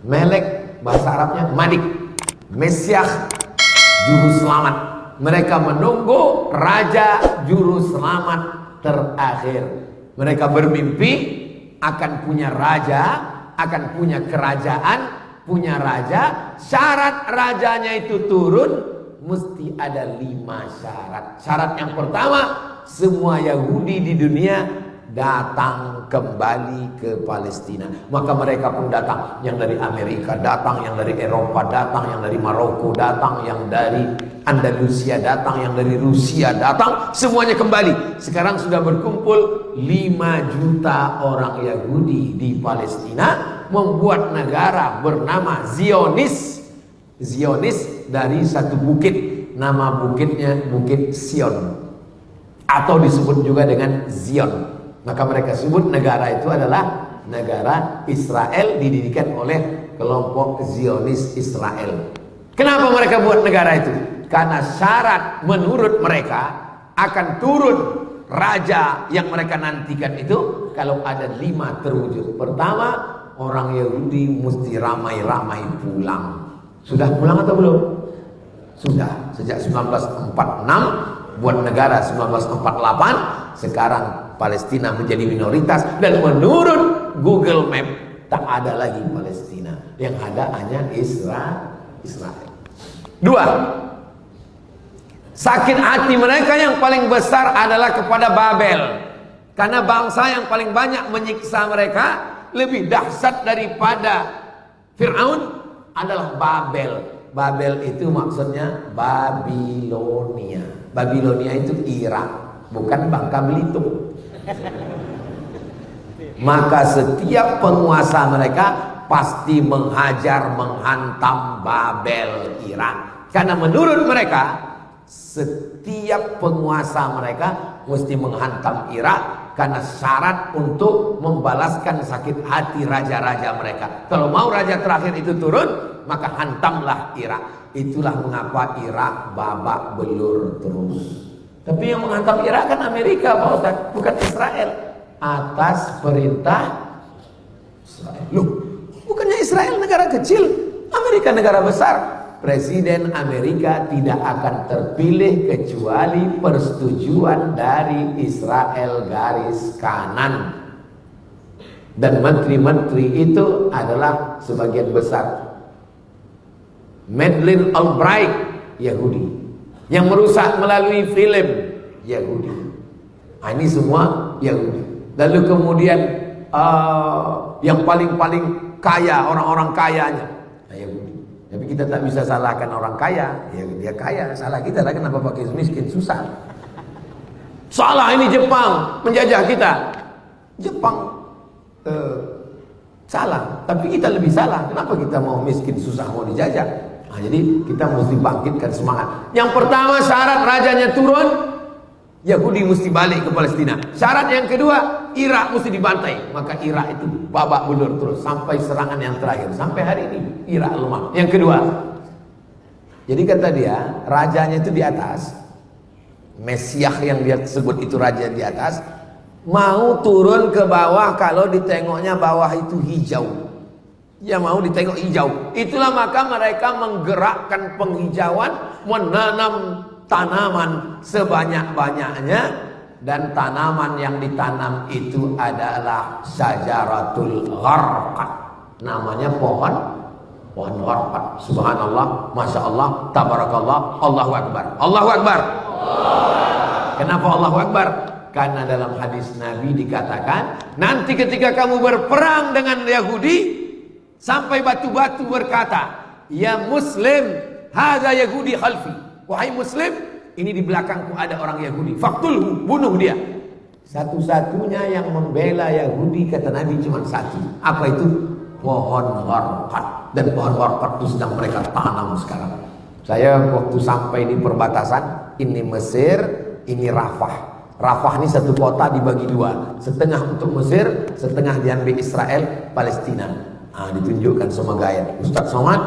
Speaker 2: Melek bahasa Arabnya Madik, Mesyah juru selamat. Mereka menunggu raja juru selamat terakhir. Mereka bermimpi akan punya raja, akan punya kerajaan, punya raja. Syarat rajanya itu turun, mesti ada 5 syarat. Syarat yang pertama, semua Yahudi di dunia datang kembali ke Palestina. Maka mereka pun datang. Yang dari Amerika datang, yang dari Eropa datang, yang dari Maroko datang, yang dari Andalusia datang, yang dari Rusia datang. Semuanya kembali. Sekarang sudah berkumpul 5 juta orang Yahudi di Palestina, membuat negara bernama Zionis. Zionis dari satu bukit, nama bukitnya Bukit Sion, atau disebut juga dengan Zion. Maka mereka sebut negara itu adalah negara Israel, didirikan oleh kelompok Zionis Israel. Kenapa mereka buat negara itu? Karena syarat menurut mereka akan turun raja yang mereka nantikan itu kalau ada 5 terwujud. Pertama, orang Yahudi mesti ramai-ramai pulang. Sudah pulang atau belum? Sudah. Sejak 1946 buat negara 1948. Sekarang Palestina menjadi minoritas, dan menurut Google Map tak ada lagi Palestina. Yang ada hanya Israel. 2. Sakit hati mereka yang paling besar adalah kepada Babel. Karena bangsa yang paling banyak menyiksa mereka, lebih dahsyat daripada Fir'aun, adalah Babel. Babel itu maksudnya Babilonia. Babilonia itu Irak, bukan Bangka Belitung. Maka setiap penguasa mereka pasti menghajar, menghantam Babel, Irak. Karena menurut mereka setiap penguasa mereka mesti menghantam Irak, karena syarat untuk membalaskan sakit hati raja-raja mereka. Kalau mau raja terakhir itu turun, maka hantamlah Irak. Itulah mengapa Irak babak belur terus. Tapi yang menghantam Irak kan Amerika, Pak Ustaz, bukan Israel. Atas perintah Israel. Loh, bukannya Israel negara kecil, Amerika negara besar. Presiden Amerika tidak akan terpilih kecuali persetujuan dari Israel garis kanan. Dan menteri-menteri itu adalah sebagian besar Madeleine Albright, Yahudi. Yang merusak melalui film, Yahudi. Nah, ini semua Yahudi. Lalu kemudian yang paling kaya, orang-orang kayanya, Yahudi. Tapi kita tak bisa salahkan orang kaya. Ya dia kaya, salah kita lah kenapa pakai miskin, susah. Salah ini Jepang menjajah kita. Jepang salah, tapi kita lebih salah. Kenapa kita mau miskin, susah, mau dijajah? Nah, jadi kita mesti bangkitkan semangat. Yang pertama syarat rajanya turun, Yahudi mesti balik ke Palestina. Syarat yang kedua, Irak mesti dibantai. Maka Irak itu babak belur terus sampai serangan yang terakhir. Sampai hari ini Irak lemah. Yang kedua, jadi kata dia, rajanya itu di atas, Mesiah yang dia sebut itu raja di atas, mau turun ke bawah kalau ditengoknya bawah itu hijau. Dia mau ditengok hijau. Itulah maka mereka menggerakkan penghijauan, menanam tanaman sebanyak-banyaknya, dan tanaman yang ditanam itu adalah syajaratul gharqad. Namanya pohon gharqad. Subhanallah, Masya Allah, Tabarakallah, Allahu Akbar. Allahu Akbar. Kenapa Allahu Akbar? Karena dalam hadis Nabi dikatakan, nanti ketika kamu berperang dengan Yahudi, sampai batu-batu berkata, ya Muslim, hadza Yahudi khalfi. Wahai Muslim, ini di belakangku ada orang Yahudi. Faktulhu, bunuh dia. Satu-satunya yang membela Yahudi kata Nabi cuma satu. Apa itu? Pohon gharqad. Dan pohon gharqad itu sedang mereka tanam sekarang. Saya waktu sampai di perbatasan, ini Mesir, ini Rafah. Rafah ini satu kota dibagi dua, setengah untuk Mesir, setengah diambil Israel, Palestina. Nah, ditunjukkan sama gaya Ustaz Somad,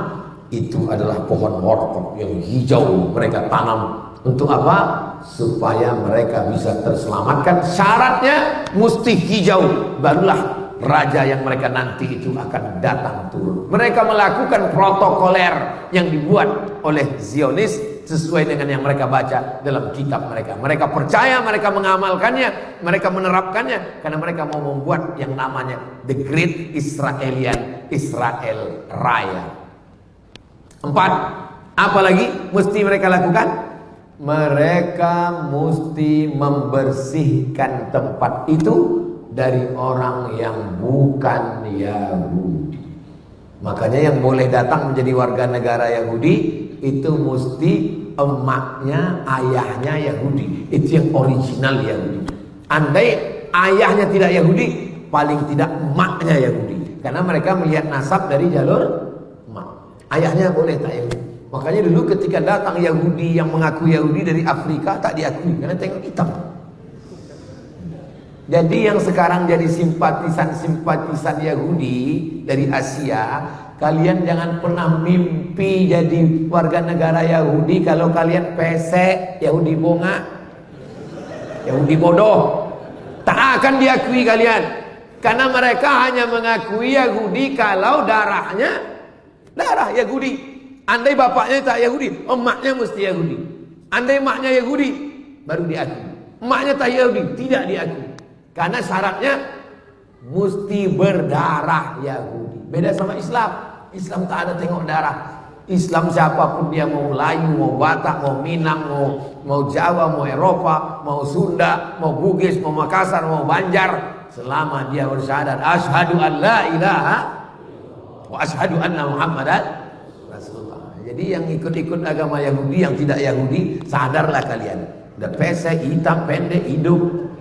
Speaker 2: itu adalah pohon gharqad yang hijau mereka tanam. Untuk apa? Supaya mereka bisa terselamatkan. Syaratnya mesti hijau, barulah raja yang mereka nanti itu akan datang turun. Mereka melakukan protokoler yang dibuat oleh Zionis sesuai dengan yang mereka baca dalam kitab mereka. Mereka percaya, mereka mengamalkannya, mereka menerapkannya, karena mereka mau membuat yang namanya The Great Israelian Israel Raya. 4. Apa lagi mesti mereka lakukan? Mereka mesti membersihkan tempat itu dari orang yang bukan Yahudi. Makanya yang boleh datang menjadi warga negara Yahudi itu mesti emaknya, ayahnya Yahudi. Itu yang original Yahudi. Andai ayahnya tidak Yahudi, paling tidak emaknya Yahudi. Karena mereka melihat nasab dari jalur emak. Ayahnya boleh tak Yahudi. Makanya dulu ketika datang Yahudi yang mengaku Yahudi dari Afrika, tak diakui karena tengok hitam. Jadi yang sekarang jadi simpatisan Yahudi dari Asia, kalian jangan pernah mimpi jadi warga negara Yahudi kalau kalian pesek, Yahudi bonga, Yahudi bodoh. Tak akan diakui kalian. Karena mereka hanya mengakui Yahudi kalau darahnya darah Yahudi. Andai bapaknya tak Yahudi, emaknya mesti Yahudi. Andai emaknya Yahudi, baru diakui. Emaknya tak Yahudi, tidak diakui. Karena syaratnya mesti berdarah Yahudi. Beda sama Islam. Islam tak ada tengok darah. Islam siapapun dia, mau Melayu, mau Batak, mau Minang, mau Jawa, mau Eropa, mau Sunda, mau Bugis, mau Makassar, mau Banjar, selama dia bersyahadat asyhadu an la ilaha wa asyhadu anna Muhammadan Rasulullah. Jadi yang ikut-ikut agama Yahudi, yang tidak Yahudi, sadarlah kalian. Udah pesek, hitam, pendek, hidup,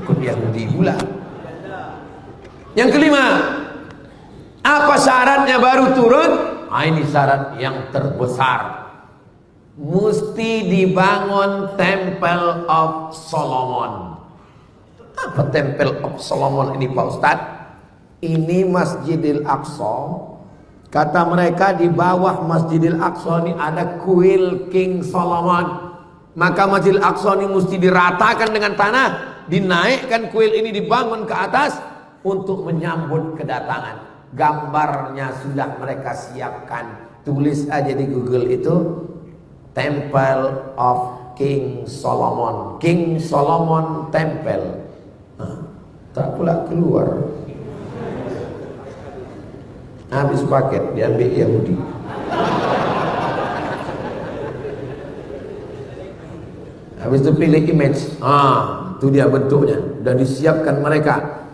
Speaker 2: ikut Yahudi pula. Yang kelima, apa syaratnya baru turun? Nah, ini syarat yang terbesar. Mesti dibangun Temple of Solomon. Apa Temple of Solomon ini Pak Ustadz? Ini Masjidil Aqsa. Kata mereka di bawah Masjidil Aqsa ini ada kuil King Solomon. Maka Masjidil Aqsa ini mesti diratakan dengan tanah, dinaikkan kuil ini, dibangun ke atas untuk menyambut kedatangan. Gambarnya sudah mereka siapkan. Tulis aja di Google itu Temple of King Solomon, King Solomon Temple. Tak pula keluar. Habis paket diambil Yahudi. Habis itu pilih image. Itu dia bentuknya. Sudah disiapkan mereka.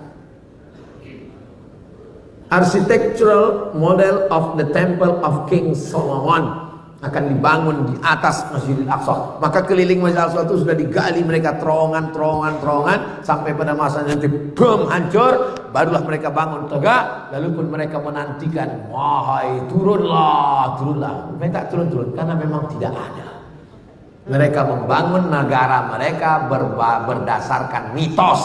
Speaker 2: Architectural model of the Temple of King Solomon akan dibangun di atas Masjidil Aqsa. Maka keliling Masjidil Aqsa itu sudah digali mereka terowongan sampai pada masanya nanti bom hancur, barulah mereka bangun tegak. Lalu pun mereka menantikan, wahai turunlah. Mereka tak turun karena memang tidak ada. Mereka membangun negara mereka berdasarkan mitos.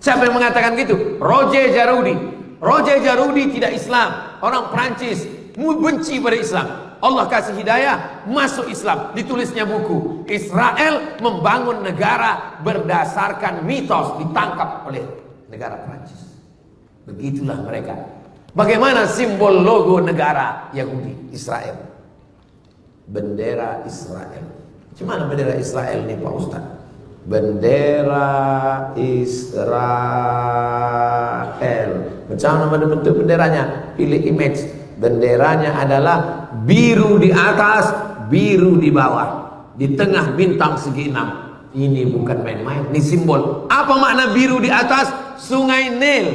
Speaker 2: Siapa yang mengatakan gitu? Roger Jarudi. Roger Jarudi tidak Islam, orang Prancis, benci pada Islam. Allah kasih hidayah, masuk Islam. Ditulisnya buku Israel membangun negara berdasarkan mitos, ditangkap oleh negara Prancis. Begitulah mereka. Bagaimana simbol logo negara Yahudi Israel? Bendera Israel. Gimana bendera Israel nih Pak Ustaz? Bendera Israel. Macam mana bentuk benderanya? Pilih image. Benderanya adalah biru di atas, biru di bawah, di tengah bintang segi 6. Ini bukan main-main, ini simbol. Apa makna biru di atas? Sungai Nil.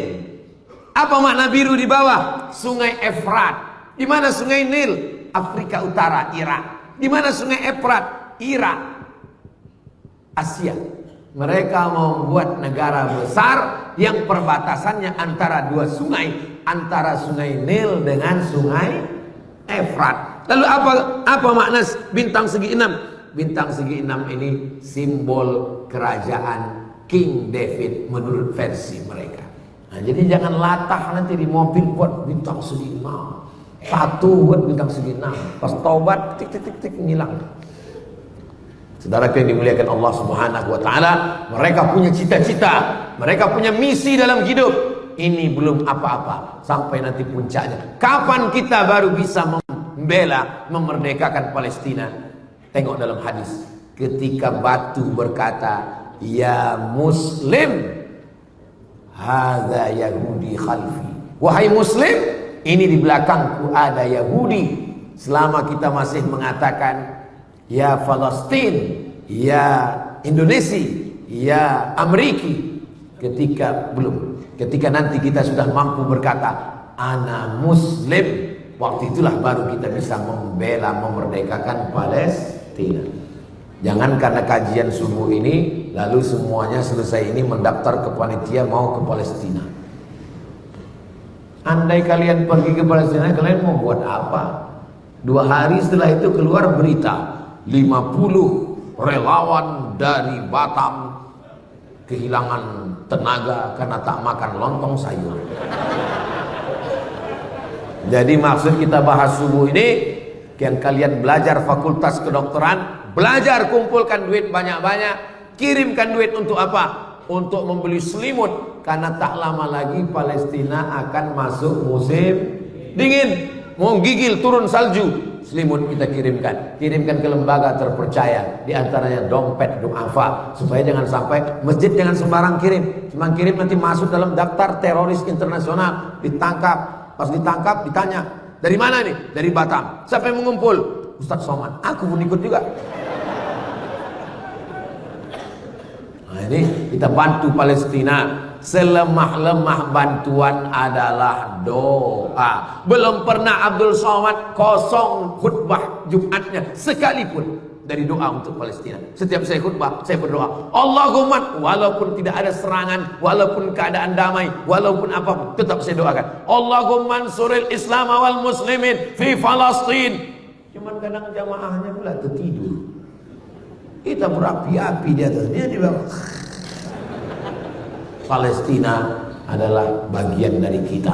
Speaker 2: Apa makna biru di bawah? Sungai Efrat. Di mana Sungai Nil? Afrika Utara, Irak. Di mana Sungai Efrat? Irak, Asia. Mereka membuat negara besar yang perbatasannya antara dua sungai, antara Sungai Nil dengan Sungai Efrat. Lalu apa makna bintang segi 6? Bintang segi 6 ini simbol kerajaan King David menurut versi mereka. Nah, jadi jangan latah nanti di mobil buat bintang segi 6. Satu buat bintang segi 6. Pas taubat tik ngilang. Saudara yang dimuliakan Allah Subhanahu wa taala, mereka punya cita-cita, mereka punya misi dalam hidup. Ini belum apa-apa sampai nanti puncaknya. Kapan kita baru bisa membela, memerdekakan Palestina? Tengok dalam hadis, ketika batu berkata, "Ya Muslim, hadza Yahudi khalfi." Wahai Muslim, ini di belakangku ada Yahudi. Selama kita masih mengatakan ya Palestina, ya Indonesia, ya Amerika, ketika nanti kita sudah mampu berkata ana Muslim, waktu itulah baru kita bisa membela, memerdekakan Palestina. Jangan karena kajian subuh ini lalu semuanya selesai ini mendaftar ke panitia mau ke Palestina. Andai kalian pergi ke Palestina, kalian mau buat apa? 2 hari setelah itu keluar berita 50 relawan dari Batam kehilangan tenaga karena tak makan lontong sayur. Jadi maksud kita bahas subuh ini, yang kalian belajar fakultas kedokteran, belajar kumpulkan duit banyak-banyak, kirimkan duit untuk apa? Untuk membeli selimut, karena tak lama lagi Palestina akan masuk musim dingin, mau gigil turun salju. Selimut kita kirimkan ke lembaga terpercaya, di antaranya dompet du'afa, supaya jangan sampai masjid jangan sembarang kirim. Cuma kirim nanti masuk dalam daftar teroris internasional, ditangkap. Pas ditangkap ditanya, dari mana nih? Dari Batam. Siapa yang mengumpul? Ustadz Somad. Aku pun ikut juga. Nah, ini kita bantu Palestina. Selemah-lemah bantuan adalah doa. Belum pernah Abdul Somad kosong khutbah Jumatnya sekalipun dari doa untuk Palestina. Setiap saya khutbah, saya berdoa, Allahumma, walaupun tidak ada serangan, walaupun keadaan damai, walaupun apapun, tetap saya doakan, Allahumma ansuril Islam wal muslimin fi Palestin. Cuman kadang jamaahnya pula tertidur. Kita berapi-api di atas, dia di bawah. Palestina adalah bagian dari kita.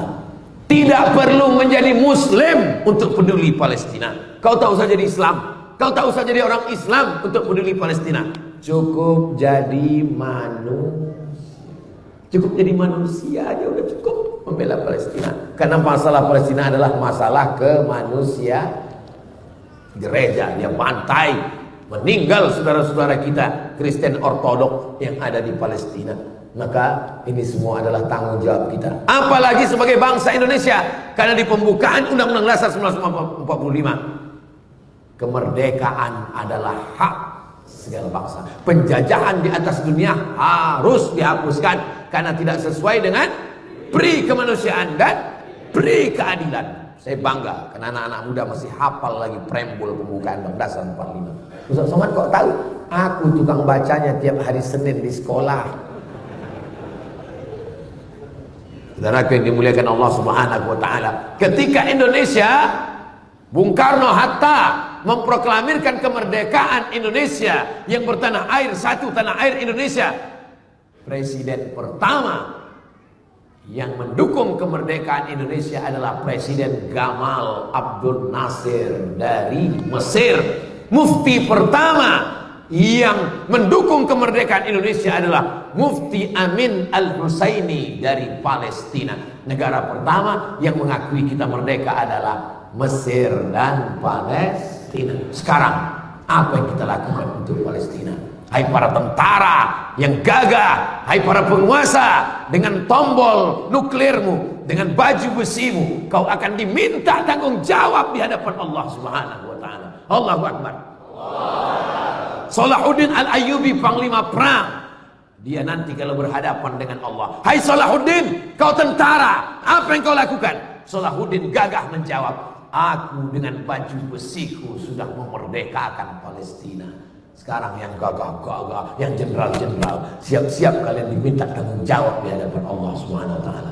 Speaker 2: Tidak perlu menjadi Muslim untuk peduli Palestina. Kau tak usah jadi Islam, kau tak usah jadi orang Islam untuk peduli Palestina. Cukup jadi manusia. Cukup jadi manusia aja udah cukup membela Palestina. Karena masalah Palestina adalah masalah kemanusiaan. Gereja dia bantai, meninggal saudara-saudara kita Kristen Ortodok yang ada di Palestina. Maka ini semua adalah tanggung jawab kita. Apalagi sebagai bangsa Indonesia, karena di pembukaan Undang-Undang Dasar 1945, kemerdekaan adalah hak segala bangsa. Penjajahan di atas dunia harus dihapuskan karena tidak sesuai dengan pri kemanusiaan dan beri keadilan. Saya bangga karena anak-anak muda masih hafal lagi preambul pembukaan Bangdasan 45. Ustaz Somad kok tahu? Aku tukang bacanya tiap hari Senin di sekolah. Saudaraku yang dimuliakan Allah Subhanahu wa taala, ketika Indonesia, Bung Karno Hatta memproklamirkan kemerdekaan Indonesia yang bertanah air satu, tanah air Indonesia, presiden pertama yang mendukung kemerdekaan Indonesia adalah Presiden Gamal Abdul Nasir dari Mesir. Mufti pertama yang mendukung kemerdekaan Indonesia adalah Mufti Amin Al-Husaini dari Palestina. Negara pertama yang mengakui kita merdeka adalah Mesir dan Palestina. Sekarang apa yang kita lakukan untuk Palestina? Hai para tentara yang gagah, hai para penguasa, dengan tombol nuklirmu, dengan baju besimu, kau akan diminta tanggung jawab di hadapan Allah Subhanahu wa taala. Allahu Akbar. Salahuddin Al-Ayyubi, panglima perang, dia nanti kalau berhadapan dengan Allah, hai Salahuddin, kau tentara, apa yang kau lakukan? Salahuddin gagah menjawab, aku dengan baju besiku sudah memerdekakan Palestina. Sekarang yang gagah-gagah, yang jenderal-jenderal, siap-siap kalian diminta tanggung jawab di hadapan Allah Subhanahu wa taala.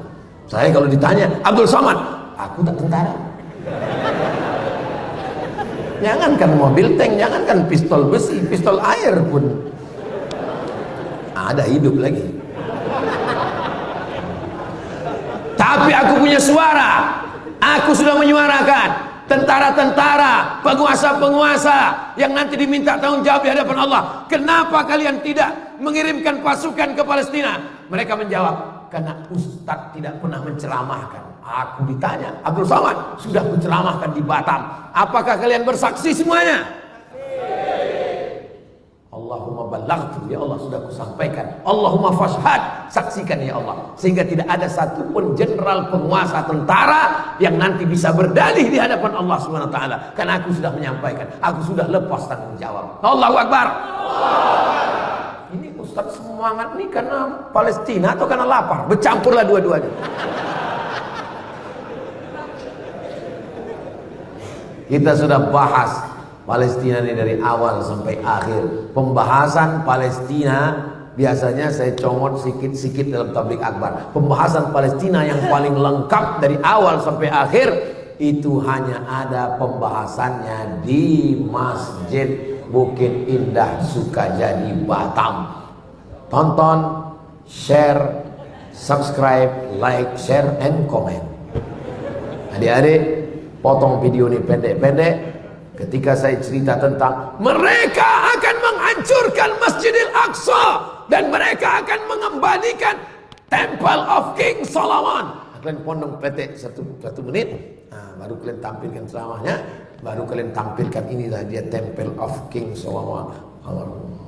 Speaker 2: Saya kalau ditanya, Abdul Somad, aku tak tentara. Jangankan mobil tank, jangankan pistol besi, pistol air pun ada hidup lagi. Tapi aku punya suara. Aku sudah menyuarakan. Tentara-tentara, penguasa-penguasa yang nanti diminta tanggung jawab di hadapan Allah, kenapa kalian tidak mengirimkan pasukan ke Palestina? Mereka menjawab, karena Ustadz tidak pernah menceramahkan. Aku ditanya, Abdul Somad, sudah menceramahkan di Batam, apakah kalian bersaksi semuanya? Allahumma ballaghtu, ya Allah sudah kusampaikan. Allahumma fashhad, saksikan ya Allah. Sehingga tidak ada satupun jenderal, penguasa, tentara yang nanti bisa berdalih di hadapan Allah Subhanahu wa taala, karena aku sudah menyampaikan, aku sudah lepas tanggung jawab. Allahu Akbar. Ini Ustaz semangat nih karena Palestina atau karena lapar? Bercampurlah dua-duanya. Kita sudah bahas Palestina ini dari awal sampai akhir. Pembahasan Palestina biasanya saya comot sikit-sikit dalam tabligh akbar. Pembahasan Palestina yang paling lengkap dari awal sampai akhir itu hanya ada pembahasannya di Masjid Bukit Indah Sukajadi Batam. Tonton, share, subscribe, like, share, and comment. Adik-adik, potong video ini pendek-pendek. Ketika saya cerita tentang mereka akan menghancurkan Masjidil Aqsa dan mereka akan mengembalikan Temple of King Solomon. Kalian pondong petek satu menit, baru kalian tampilkan ceramahnya, baru kalian tampilkan inilah dia Temple of King Solomon.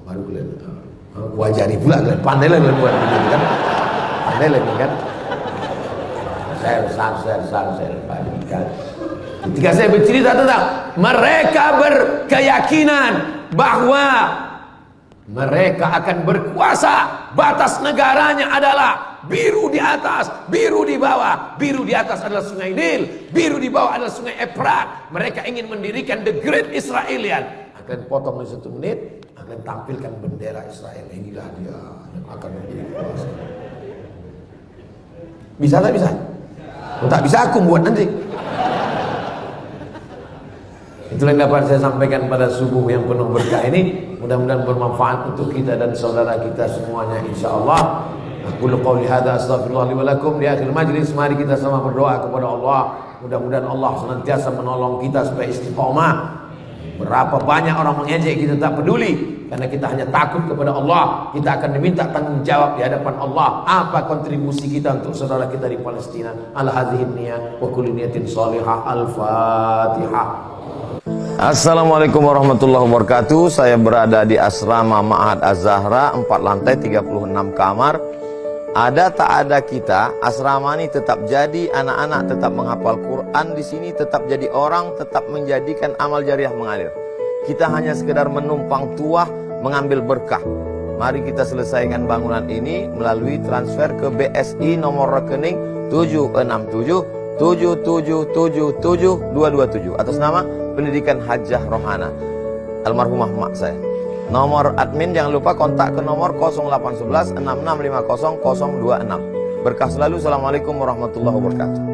Speaker 2: Baru kalian wajari pula, kalian pandai lah kalian buat begini kan, pandai lagi kan. Share, bagikan. Ketika saya bercerita tentang mereka berkeyakinan bahwa mereka akan berkuasa, batas negaranya adalah biru di atas, biru di bawah. Biru di atas adalah sungai Nil, biru di bawah adalah sungai Efrat. Mereka ingin mendirikan the Great Israelian. Akan potong di 1 menit, akan tampilkan bendera Israel. Inilah dia yang akan menjadi kuasa. Bisa tak bisa? Oh, tak bisa aku buat nanti. Itulah yang dapat saya sampaikan pada subuh yang penuh berkah ini. Mudah-mudahan bermanfaat untuk kita dan saudara kita semuanya, insyaallah. Aku qauli hadza astaghfirullah li wa lakum. Di akhir majlis mari kita sama berdoa kepada Allah. Mudah-mudahan Allah senantiasa menolong kita supaya istiqomah. Berapa banyak orang mengejek kita tak peduli, karena kita hanya takut kepada Allah. Kita akan diminta tanggung jawab di hadapan Allah. Apa kontribusi kita untuk saudara kita di Palestina? Ala hadhihi niyyah wa kulli niyatin shalihah. Al-Fatihah. Assalamualaikum warahmatullahi wabarakatuh. Saya berada di asrama Ma'had Az-Zahra, 4 lantai 36 kamar. Ada tak ada kita, asrama ini tetap jadi, anak-anak tetap menghafal Quran di sini, tetap jadi orang, tetap menjadikan amal jariah mengalir. Kita hanya sekedar menumpang tuah, mengambil berkah. Mari kita selesaikan bangunan ini melalui transfer ke BSI nomor rekening 767
Speaker 1: 7777227 atas nama Pendidikan Hajah Rohana, almarhumah mak saya. Nomor admin jangan lupa kontak ke nomor 0811 6650 026. Berkah selalu. Assalamualaikum warahmatullahi wabarakatuh.